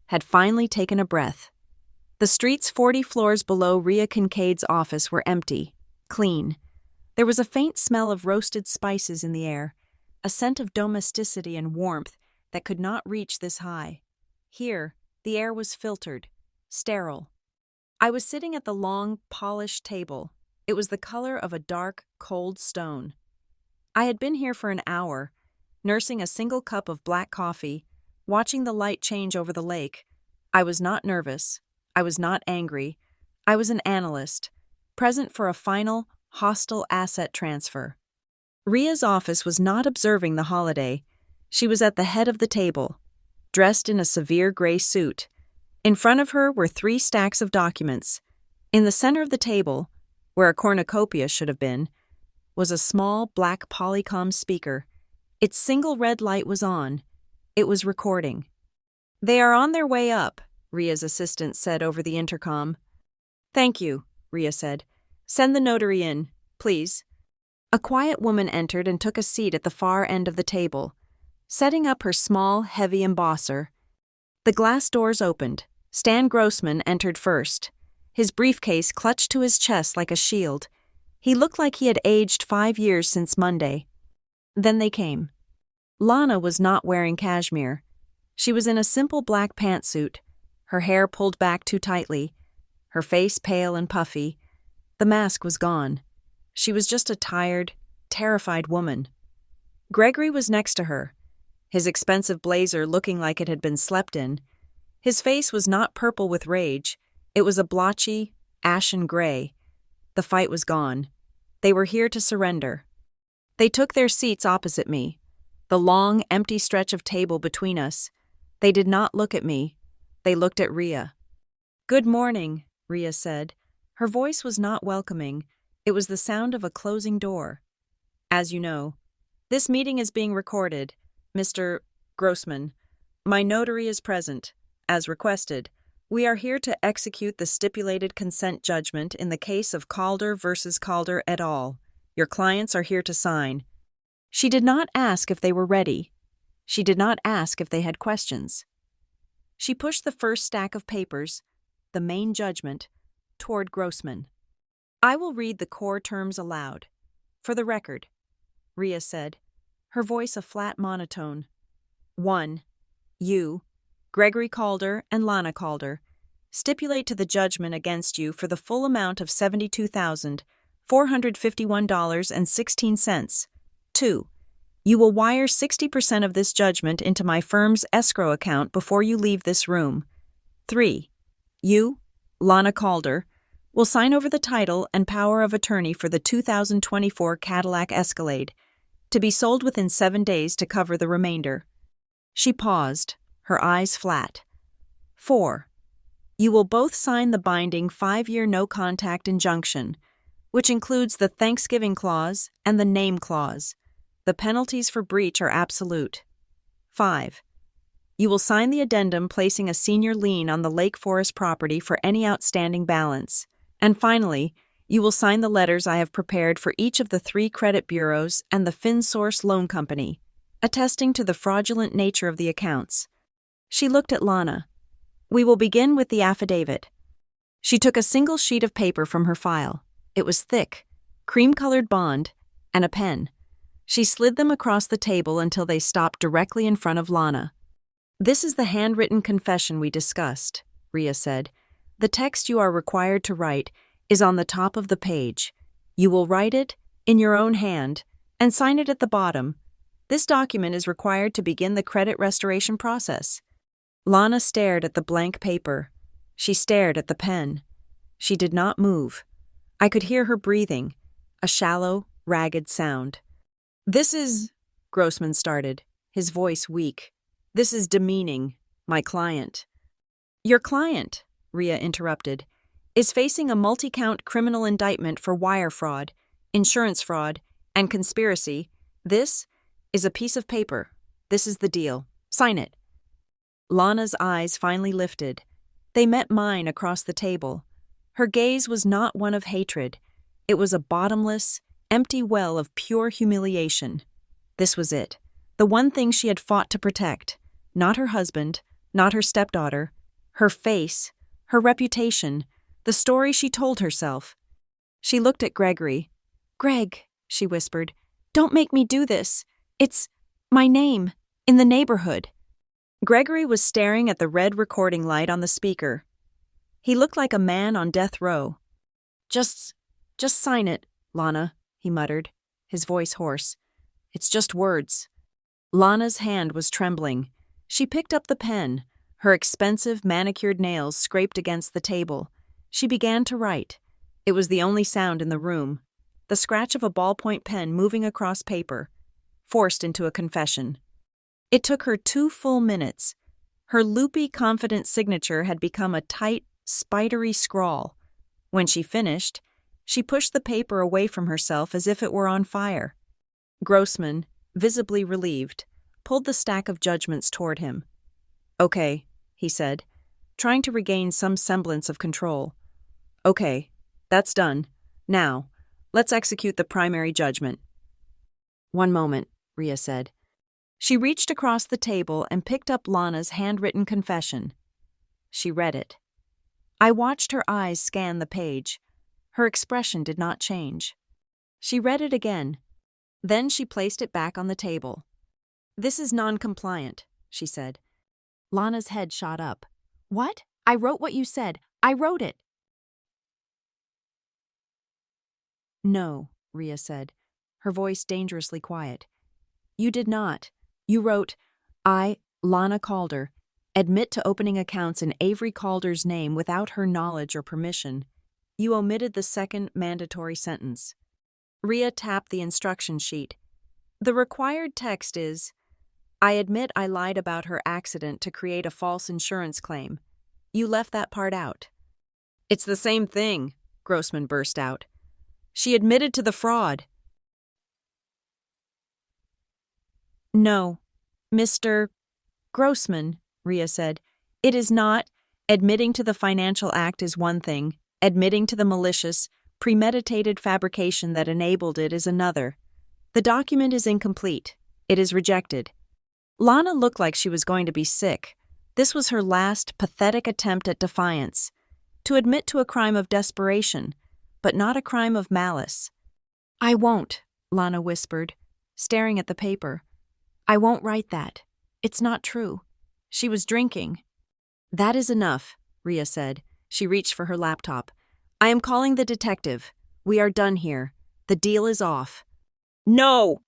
had finally taken a breath. The streets 40 floors below Rhea Kincaid's office were empty, clean. There was a faint smell of roasted spices in the air, a scent of domesticity and warmth that could not reach this high. Here, the air was filtered, sterile. I was sitting at the long, polished table. It was the color of a dark, cold stone. I had been here for an hour, nursing a single cup of black coffee, watching the light change over the lake. I was not nervous. I was not angry. I was an analyst, present for a final, hostile asset transfer. Rhea's office was not observing the holiday. She was at the head of the table, dressed in a severe gray suit. In front of her were 3 stacks of documents. In the center of the table, where a cornucopia should have been, was a small black Polycom speaker. Its single red light was on. It was recording. "They are on their way up," Rhea's assistant said over the intercom. "Thank you," Rhea said. "Send the notary in, please." A quiet woman entered and took a seat at the far end of the table, setting up her small, heavy embosser. The glass doors opened. Stan Grossman entered first. His briefcase clutched to his chest like a shield. He looked like he had aged 5 years since Monday. Then they came. Lana was not wearing cashmere. She was in a simple black pantsuit, her hair pulled back too tightly, her face pale and puffy. The mask was gone. She was just a tired, terrified woman. Gregory was next to her, his expensive blazer looking like it had been slept in. His face was not purple with rage. It was a blotchy, ashen gray. The fight was gone. They were here to surrender. They took their seats opposite me, the long, empty stretch of table between us. They did not look at me. They looked at Rhea. "Good morning," Rhea said. Her voice was not welcoming. It was the sound of a closing door. "As you know, this meeting is being recorded, Mr. Grossman. My notary is present. As requested, we are here to execute the stipulated consent judgment in the case of Calder versus Calder et al. Your clients are here to sign." She did not ask if they were ready. She did not ask if they had questions. She pushed the first stack of papers, the main judgment, toward Grossman. "I will read the core terms aloud. For the record," Rhea said, her voice a flat monotone. 1. You, Gregory Calder and Lana Calder, stipulate to the judgment against you for the full amount of $72,451.16. 2. You will wire 60% of this judgment into my firm's escrow account before you leave this room. 3. You, Lana Calder, will sign over the title and power of attorney for the 2024 Cadillac Escalade, to be sold within 7 days to cover the remainder. She paused, her eyes flat. 4. You will both sign the binding 5-year no-contact injunction, which includes the Thanksgiving clause and the name clause. The penalties for breach are absolute. 5. You will sign the addendum placing a senior lien on the Lake Forest property for any outstanding balance. And finally, you will sign the letters I have prepared for each of the 3 credit bureaus and the FinSource Loan Company, attesting to the fraudulent nature of the accounts. She looked at Lana. "We will begin with the affidavit." She took a single sheet of paper from her file. It was thick, cream-colored bond, and a pen. She slid them across the table until they stopped directly in front of Lana. "This is the handwritten confession we discussed," Rhea said. "The text you are required to write is on the top of the page. You will write it in your own hand and sign it at the bottom. This document is required to begin the credit restoration process." Lana stared at the blank paper. She stared at the pen. She did not move. I could hear her breathing, a shallow, ragged sound. "This is," Grossman started, his voice weak. "This is demeaning, my client." "Your client," Rhea interrupted, "is facing a multi-count criminal indictment for wire fraud, insurance fraud, and conspiracy. This is a piece of paper. This is the deal. Sign it." Lana's eyes finally lifted. They met mine across the table. Her gaze was not one of hatred. It was a bottomless, empty well of pure humiliation. This was it. The one thing she had fought to protect. Not her husband, not her stepdaughter. Her face, her reputation, the story she told herself. She looked at Gregory. "Greg," she whispered, "don't make me do this. It's my name, in the neighborhood." Gregory was staring at the red recording light on the speaker. He looked like a man on death row. Just sign it, Lana," he muttered, his voice hoarse. "It's just words." Lana's hand was trembling. She picked up the pen, her expensive manicured nails scraped against the table. She began to write. It was the only sound in the room. The scratch of a ballpoint pen moving across paper, forced into a confession. It took her 2 full minutes. Her loopy, confident signature had become a tight, spidery scrawl. When she finished, she pushed the paper away from herself as if it were on fire. Grossman, visibly relieved, pulled the stack of judgments toward him. "Okay," he said, trying to regain some semblance of control. "Okay, that's done. Now, let's execute the primary judgment." "One moment," Rhea said. She reached across the table and picked up Lana's handwritten confession. She read it. I watched her eyes scan the page. Her expression did not change. She read it again. Then she placed it back on the table. "This is non-compliant," she said. Lana's head shot up. "What? I wrote what you said. I wrote it." "No," Rhea said, her voice dangerously quiet. "You did not. You wrote, 'I, Lana Calder, admit to opening accounts in Avery Calder's name without her knowledge or permission.' You omitted the second mandatory sentence." Rhea tapped the instruction sheet. "The required text is, 'I admit I lied about her accident to create a false insurance claim.' You left that part out." "It's the same thing," Grossman burst out. "She admitted to the fraud." "No, Mr. Grossman," Rhea said, "it is not. Admitting to the financial act is one thing. Admitting to the malicious, premeditated fabrication that enabled it is another. The document is incomplete. It is rejected." Lana looked like she was going to be sick. This was her last, pathetic attempt at defiance. To admit to a crime of desperation, but not a crime of malice. "I won't," Lana whispered, staring at the paper. "I won't write that. It's not true. She was drinking." "That is enough," Rhea said. She reached for her laptop. "I am calling the detective. We are done here. The deal is off." "No!"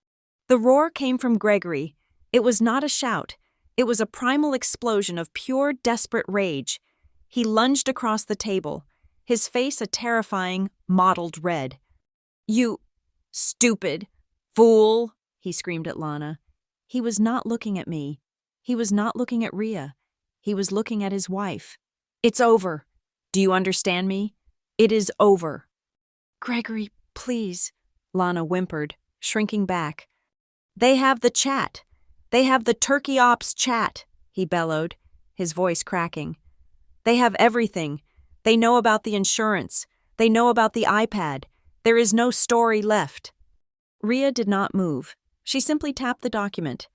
The roar came from Gregory. It was not a shout. It was a primal explosion of pure, desperate rage. He lunged across the table, his face a terrifying, mottled red. "You stupid fool!" he screamed at Lana. He was not looking at me. He was not looking at Rhea. He was looking at his wife. "It's over. Do you understand me? It is over." "Gregory, please," Lana whimpered, shrinking back. "They have the chat. They have the Turkey Ops chat," he bellowed, his voice cracking. "They have everything. They know about the insurance. They know about the iPad. There is no story left." Rhea did not move. She simply tapped the document.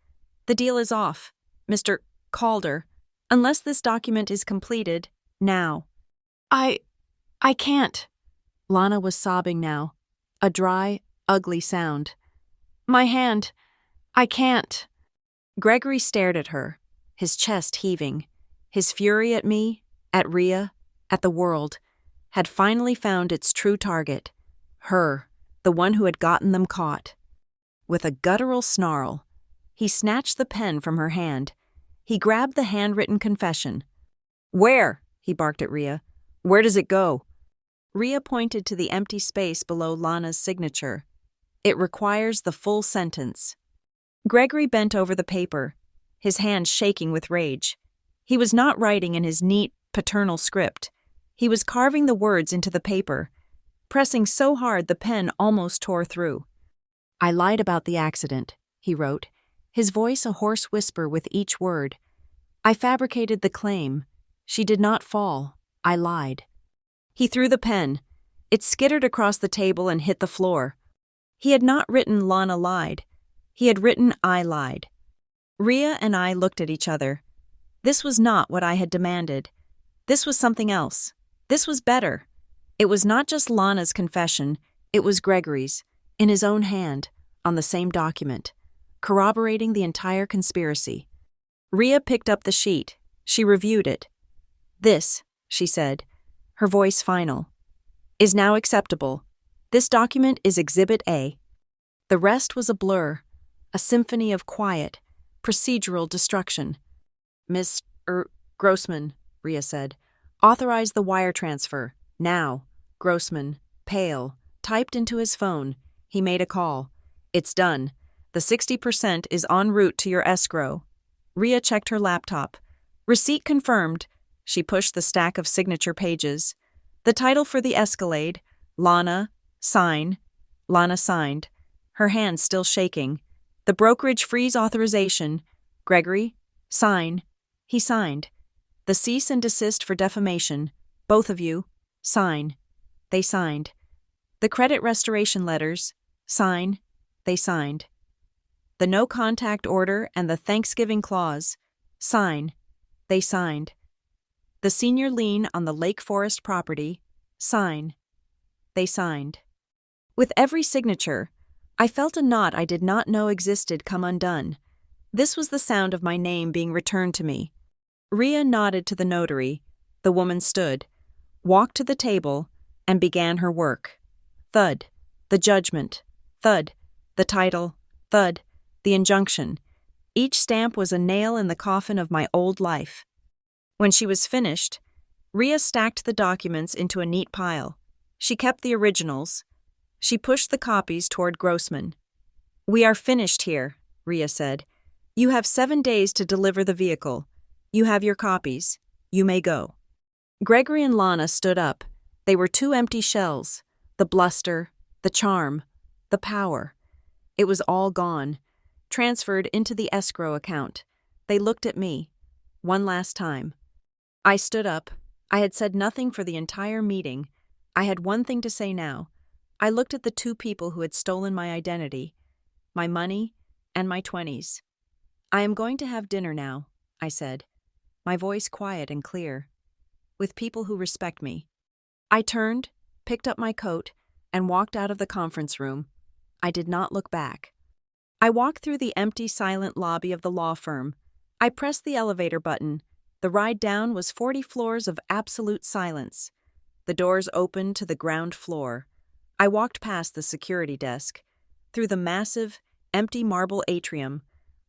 "The deal is off, Mr. Calder, unless this document is completed now." I can't." Lana was sobbing now, a dry, ugly sound. "My hand. I can't." Gregory stared at her, his chest heaving. His fury at me, at Rhea, at the world, had finally found its true target. Her, the one who had gotten them caught. With a guttural snarl, he snatched the pen from her hand. He grabbed the handwritten confession. "Where?" he barked at Rhea. "Where does it go?" Rhea pointed to the empty space below Lana's signature. "It requires the full sentence." Gregory bent over the paper, his hands shaking with rage. He was not writing in his neat, paternal script. He was carving the words into the paper, pressing so hard the pen almost tore through. "I lied about the accident," he wrote, his voice a hoarse whisper with each word. "I fabricated the claim. She did not fall. I lied." He threw the pen. It skittered across the table and hit the floor. He had not written Lana lied. He had written I lied. Rhea and I looked at each other. This was not what I had demanded. This was something else. This was better. It was not just Lana's confession, it was Gregory's, in his own hand, on the same document, corroborating the entire conspiracy. Rhea picked up the sheet. She reviewed it. This, she said, her voice final, is now acceptable. This document is Exhibit A. The rest was a blur, a symphony of quiet, procedural destruction. Miss Grossman, Rhea said, authorize the wire transfer, now. Grossman, pale, typed into his phone. He made a call. It's done. The 60% is en route to your escrow. Rhea checked her laptop. Receipt confirmed. She pushed the stack of signature pages. The title for the escalade, Lana, sign. Lana signed, her hand still shaking. The brokerage freeze authorization, Gregory, sign. He signed. The cease and desist for defamation, both of you, sign. They signed. The credit restoration letters, sign. They signed. The no contact order and the Thanksgiving clause, sign. They signed. The senior lien on the Lake Forest property, sign. They signed. With every signature, I felt a knot I did not know existed come undone. This was the sound of my name being returned to me. Rhea nodded to the notary. The woman stood, walked to the table, and began her work. Thud, the judgment. Thud, the title. Thud, the injunction. Each stamp was a nail in the coffin of my old life. When she was finished, Rhea stacked the documents into a neat pile. She kept the originals. She pushed the copies toward Grossman. We are finished here, Rhea said. You have 7 days to deliver the vehicle. You have your copies. You may go. Gregory and Lana stood up. They were 2 empty shells. The bluster, the charm, the power. It was all gone, transferred into the escrow account. They looked at me. One last time. I stood up. I had said nothing for the entire meeting. I had one thing to say now. I looked at the 2 people who had stolen my identity, my money, and my 20s. I am going to have dinner now, I said, my voice quiet and clear, with people who respect me. I turned, picked up my coat, and walked out of the conference room. I did not look back. I walked through the empty, silent lobby of the law firm. I pressed the elevator button. The ride down was 40 floors of absolute silence. The doors opened to the ground floor. I walked past the security desk, through the massive, empty marble atrium.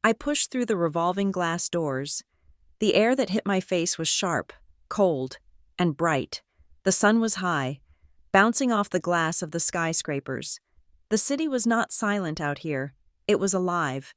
I pushed through the revolving glass doors. The air that hit my face was sharp, cold, and bright. The sun was high, bouncing off the glass of the skyscrapers. The city was not silent out here. It was alive.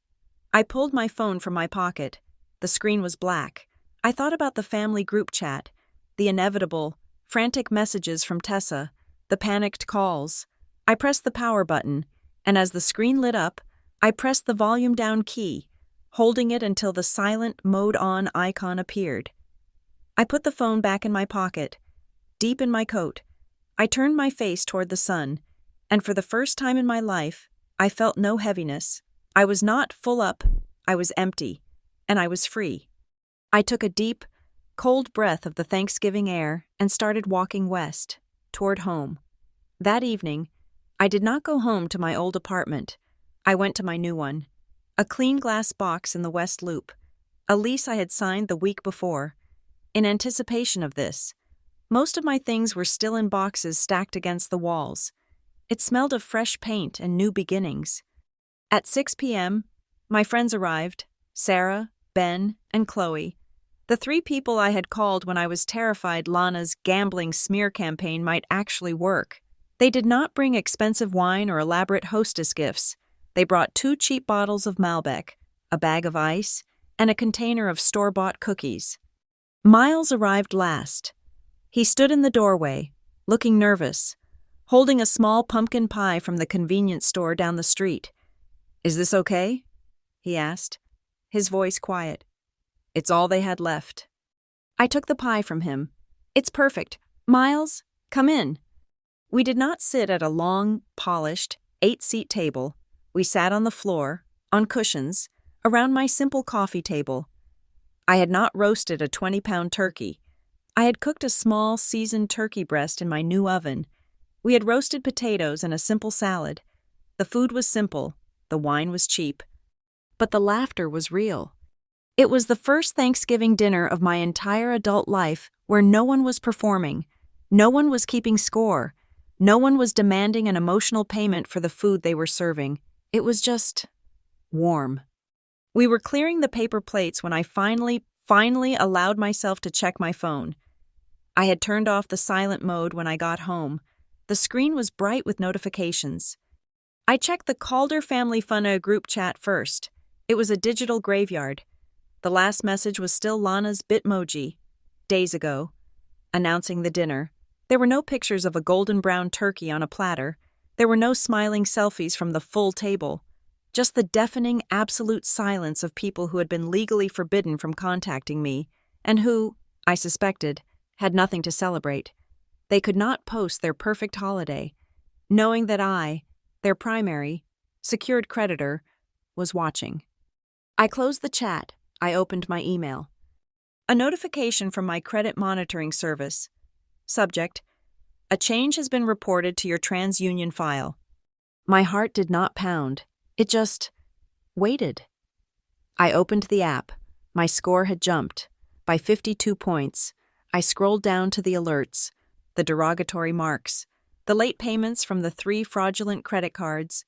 I pulled my phone from my pocket. The screen was black. I thought about the family group chat, the inevitable, frantic messages from Tessa, the panicked calls. I pressed the power button, and as the screen lit up, I pressed the volume down key, holding it until the silent mode on icon appeared. I put the phone back in my pocket, deep in my coat. I turned my face toward the sun, and for the first time in my life, I felt no heaviness. I was not full up, I was empty, and I was free. I took a deep, cold breath of the Thanksgiving air and started walking west, toward home. That evening, I did not go home to my old apartment. I went to my new one, a clean glass box in the West Loop, a lease I had signed the week before. In anticipation of this, most of my things were still in boxes stacked against the walls. It smelled of fresh paint and new beginnings. At 6 p.m., my friends arrived, Sarah, Ben, and Chloe, the 3 people I had called when I was terrified Lana's gambling smear campaign might actually work. They did not bring expensive wine or elaborate hostess gifts. They brought 2 cheap bottles of Malbec, a bag of ice, and a container of store-bought cookies. Miles arrived last. He stood in the doorway, looking nervous, holding a small pumpkin pie from the convenience store down the street. "Is this okay?" he asked, his voice quiet. It's all they had left. I took the pie from him. "It's perfect. Miles, come in." We did not sit at a long, polished, 8-seat table. We sat on the floor, on cushions, around my simple coffee table. I had not roasted a 20-pound turkey. I had cooked a small, seasoned turkey breast in my new oven. We had roasted potatoes and a simple salad. The food was simple, the wine was cheap. But the laughter was real. It was the first Thanksgiving dinner of my entire adult life where no one was performing, no one was keeping score, no one was demanding an emotional payment for the food they were serving. It was just warm. We were clearing the paper plates when I finally allowed myself to check my phone. I had turned off the silent mode when I got home. The screen was bright with notifications. I checked the Calder Family Funna group chat first. It was a digital graveyard. The last message was still Lana's Bitmoji, days ago, announcing the dinner. There were no pictures of a golden brown turkey on a platter. There were no smiling selfies from the full table. Just the deafening, absolute silence of people who had been legally forbidden from contacting me, and who, I suspected, had nothing to celebrate. They could not post their perfect holiday, knowing that I, their primary, secured creditor, was watching. I closed the chat. I opened my email. A notification from my credit monitoring service. Subject: a change has been reported to your TransUnion file. My heart did not pound. It just waited. I opened the app. My score had jumped by 52 points. I scrolled down to the alerts, the derogatory marks, the late payments from the 3 fraudulent credit cards,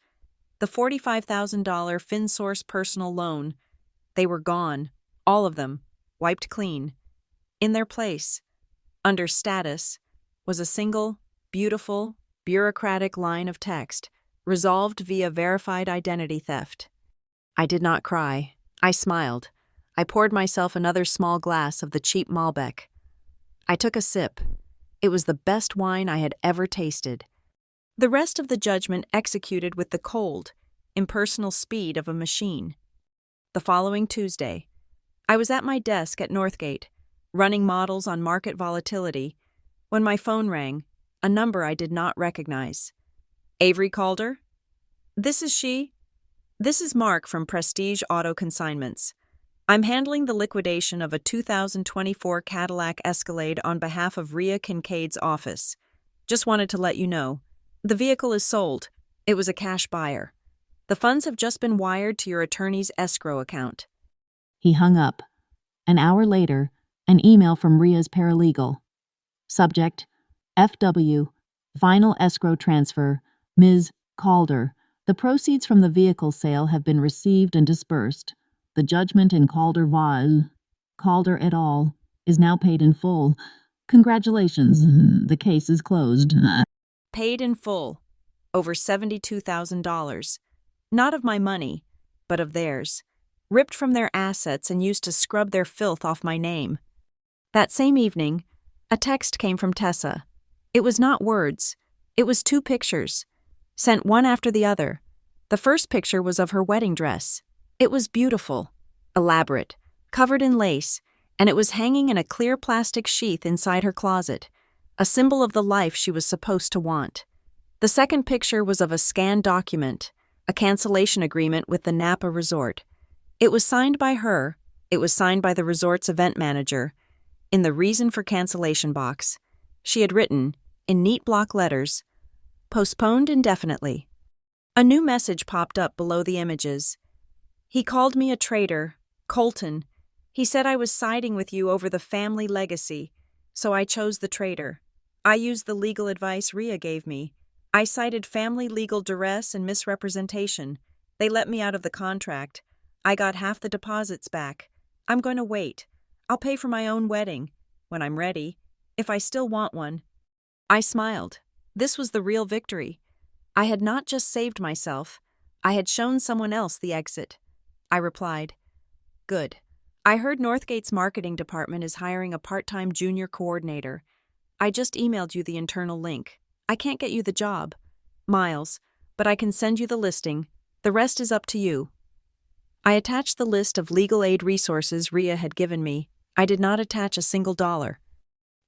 the $45,000 FinSource personal loan. They were gone, all of them, wiped clean. In their place, under status, was a single, beautiful, bureaucratic line of text, resolved via verified identity theft. I did not cry. I smiled. I poured myself another small glass of the cheap Malbec. I took a sip. It was the best wine I had ever tasted. The rest of the judgment executed with the cold, impersonal speed of a machine. The following Tuesday, I was at my desk at Northgate, running models on market volatility, when my phone rang, a number I did not recognize. Avery Calder? This is she. This is Mark from Prestige Auto Consignments. I'm handling the liquidation of a 2024 Cadillac Escalade on behalf of Rhea Kincaid's office. Just wanted to let you know. The vehicle is sold. It was a cash buyer. The funds have just been wired to your attorney's escrow account. He hung up. An hour later, an email from Rhea's paralegal. Subject: FW, final escrow transfer, Ms. Calder. The proceeds from the vehicle sale have been received and disbursed. The judgment in Calder et al. Is now paid in full. Congratulations, the case is closed. Paid in full. Over $72,000. Not of my money, but of theirs. Ripped from their assets and used to scrub their filth off my name. That same evening, a text came from Tessa. It was not words. It was 2 pictures, sent one after the other. The first picture was of her wedding dress. It was beautiful, elaborate, covered in lace, and it was hanging in a clear plastic sheath inside her closet, a symbol of the life she was supposed to want. The second picture was of a scanned document, a cancellation agreement with the Napa Resort. It was signed by her. It was signed by the resort's event manager. In the reason for cancellation box, she had written, in neat block letters, postponed indefinitely. A new message popped up below the images. He called me a traitor, Colton. He said I was siding with you over the family legacy, so I chose the traitor. I used the legal advice Rhea gave me. I cited family legal duress and misrepresentation. They let me out of the contract. I got half the deposits back. I'm going to wait. I'll pay for my own wedding, when I'm ready, if I still want one. I smiled. This was the real victory. I had not just saved myself. I had shown someone else the exit. I replied, "Good. I heard Northgate's marketing department is hiring a part-time junior coordinator. I just emailed you the internal link. I can't get you the job, Miles, but I can send you the listing. The rest is up to you." I attached the list of legal aid resources Rhea had given me. I did not attach a single dollar.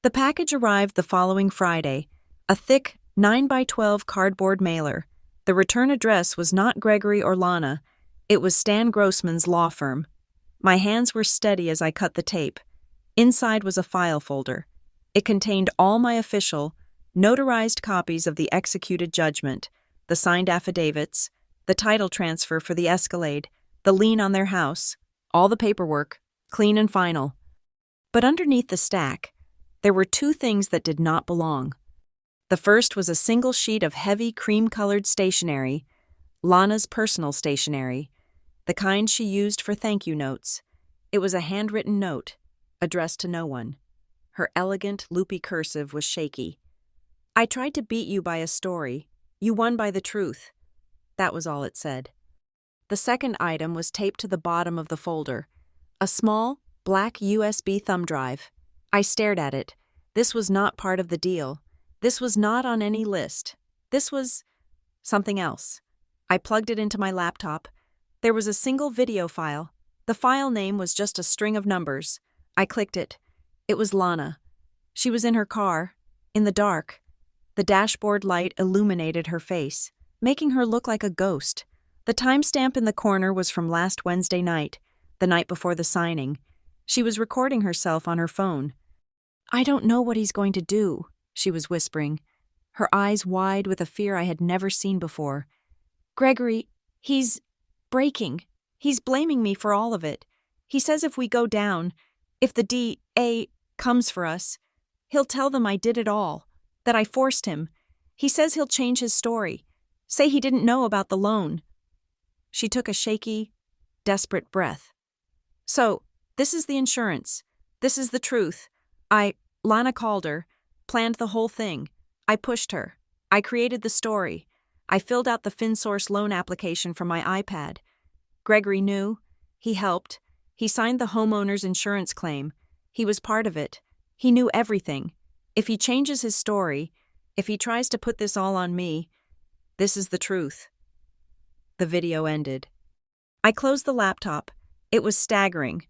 The package arrived the following Friday, a thick, 9x12 cardboard mailer. The return address was not Gregory or Lana. It was Stan Grossman's law firm. My hands were steady as I cut the tape. Inside was a file folder. It contained all my official, notarized copies of the executed judgment, the signed affidavits, the title transfer for the Escalade, the lien on their house, all the paperwork, clean and final. But underneath the stack, there were two things that did not belong. The first was a single sheet of heavy cream-colored stationery, Lana's personal stationery, the kind she used for thank you notes. It was a handwritten note, addressed to no one. Her elegant, loopy cursive was shaky. I tried to beat you by a story. You won by the truth. That was all it said. The second item was taped to the bottom of the folder, a small, black USB thumb drive. I stared at it. This was not part of the deal. This was not on any list. This was something else. I plugged it into my laptop. There was a single video file. The file name was just a string of numbers. I clicked it. It was Lana. She was in her car, in the dark. The dashboard light illuminated her face, making her look like a ghost. The timestamp in the corner was from last Wednesday night, the night before the signing. She was recording herself on her phone. "I don't know what he's going to do," she was whispering, her eyes wide with a fear I had never seen before. "Gregory, he's breaking. He's blaming me for all of it. He says if we go down, if the DA comes for us, he'll tell them I did it all, that I forced him. He says he'll change his story, say he didn't know about the loan." She took a shaky, desperate breath. "So, this is the insurance. This is the truth. Lana Calder, planned the whole thing. I pushed her. I created the story. I filled out the FinSource loan application from my iPad. Gregory knew. He helped. He signed the homeowner's insurance claim. He was part of it. He knew everything. If he changes his story, if he tries to put this all on me, this is the truth." The video ended. I closed the laptop. It was staggering.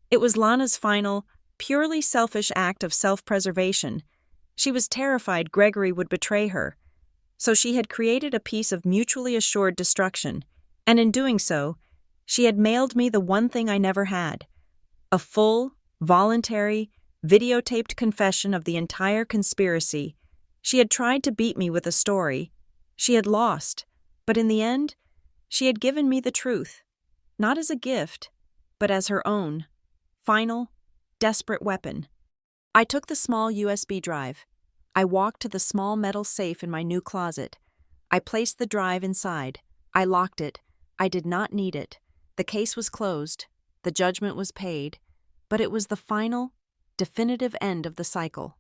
It was Lana's final, purely selfish act of self-preservation. She was terrified Gregory would betray her. So she had created a piece of mutually assured destruction, and in doing so, she had mailed me the one thing I never had: a full, voluntary, videotaped confession of the entire conspiracy. She had tried to beat me with a story. She had lost, but in the end, she had given me the truth, not as a gift, but as her own, final, desperate weapon. I took the small USB drive. I walked to the small metal safe in my new closet. I placed the drive inside. I locked it. I did not need it. The case was closed. The judgment was paid. But it was the final, definitive end of the cycle.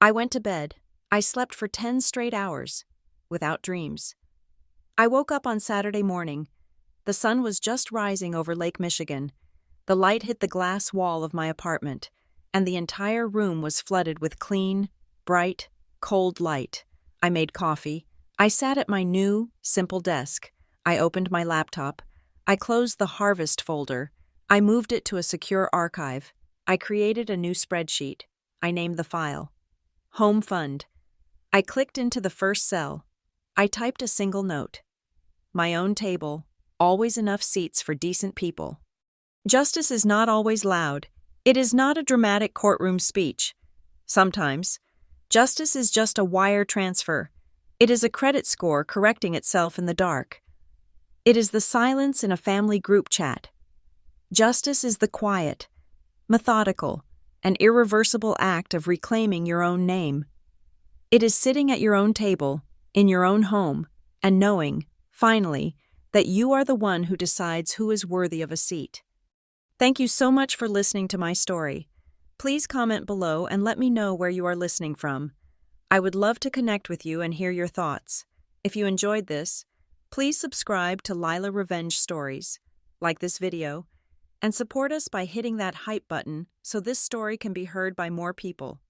I went to bed. I slept for 10 straight hours, without dreams. I woke up on Saturday morning. The sun was just rising over Lake Michigan. The light hit the glass wall of my apartment, and the entire room was flooded with clean, bright, cold light. I made coffee. I sat at my new, simple desk. I opened my laptop. I closed the Harvest folder. I moved it to a secure archive. I created a new spreadsheet. I named the file Home Fund. I clicked into the first cell. I typed a single note: my own table, always enough seats for decent people. Justice is not always loud. It is not a dramatic courtroom speech. Sometimes, justice is just a wire transfer. It is a credit score correcting itself in the dark. It is the silence in a family group chat. Justice is the quiet, methodical, and irreversible act of reclaiming your own name. It is sitting at your own table, in your own home, and knowing, finally, that you are the one who decides who is worthy of a seat. Thank you so much for listening to my story. Please comment below and let me know where you are listening from. I would love to connect with you and hear your thoughts. If you enjoyed this, please subscribe to Lila Revenge Stories, like this video, and support us by hitting that hype button so this story can be heard by more people.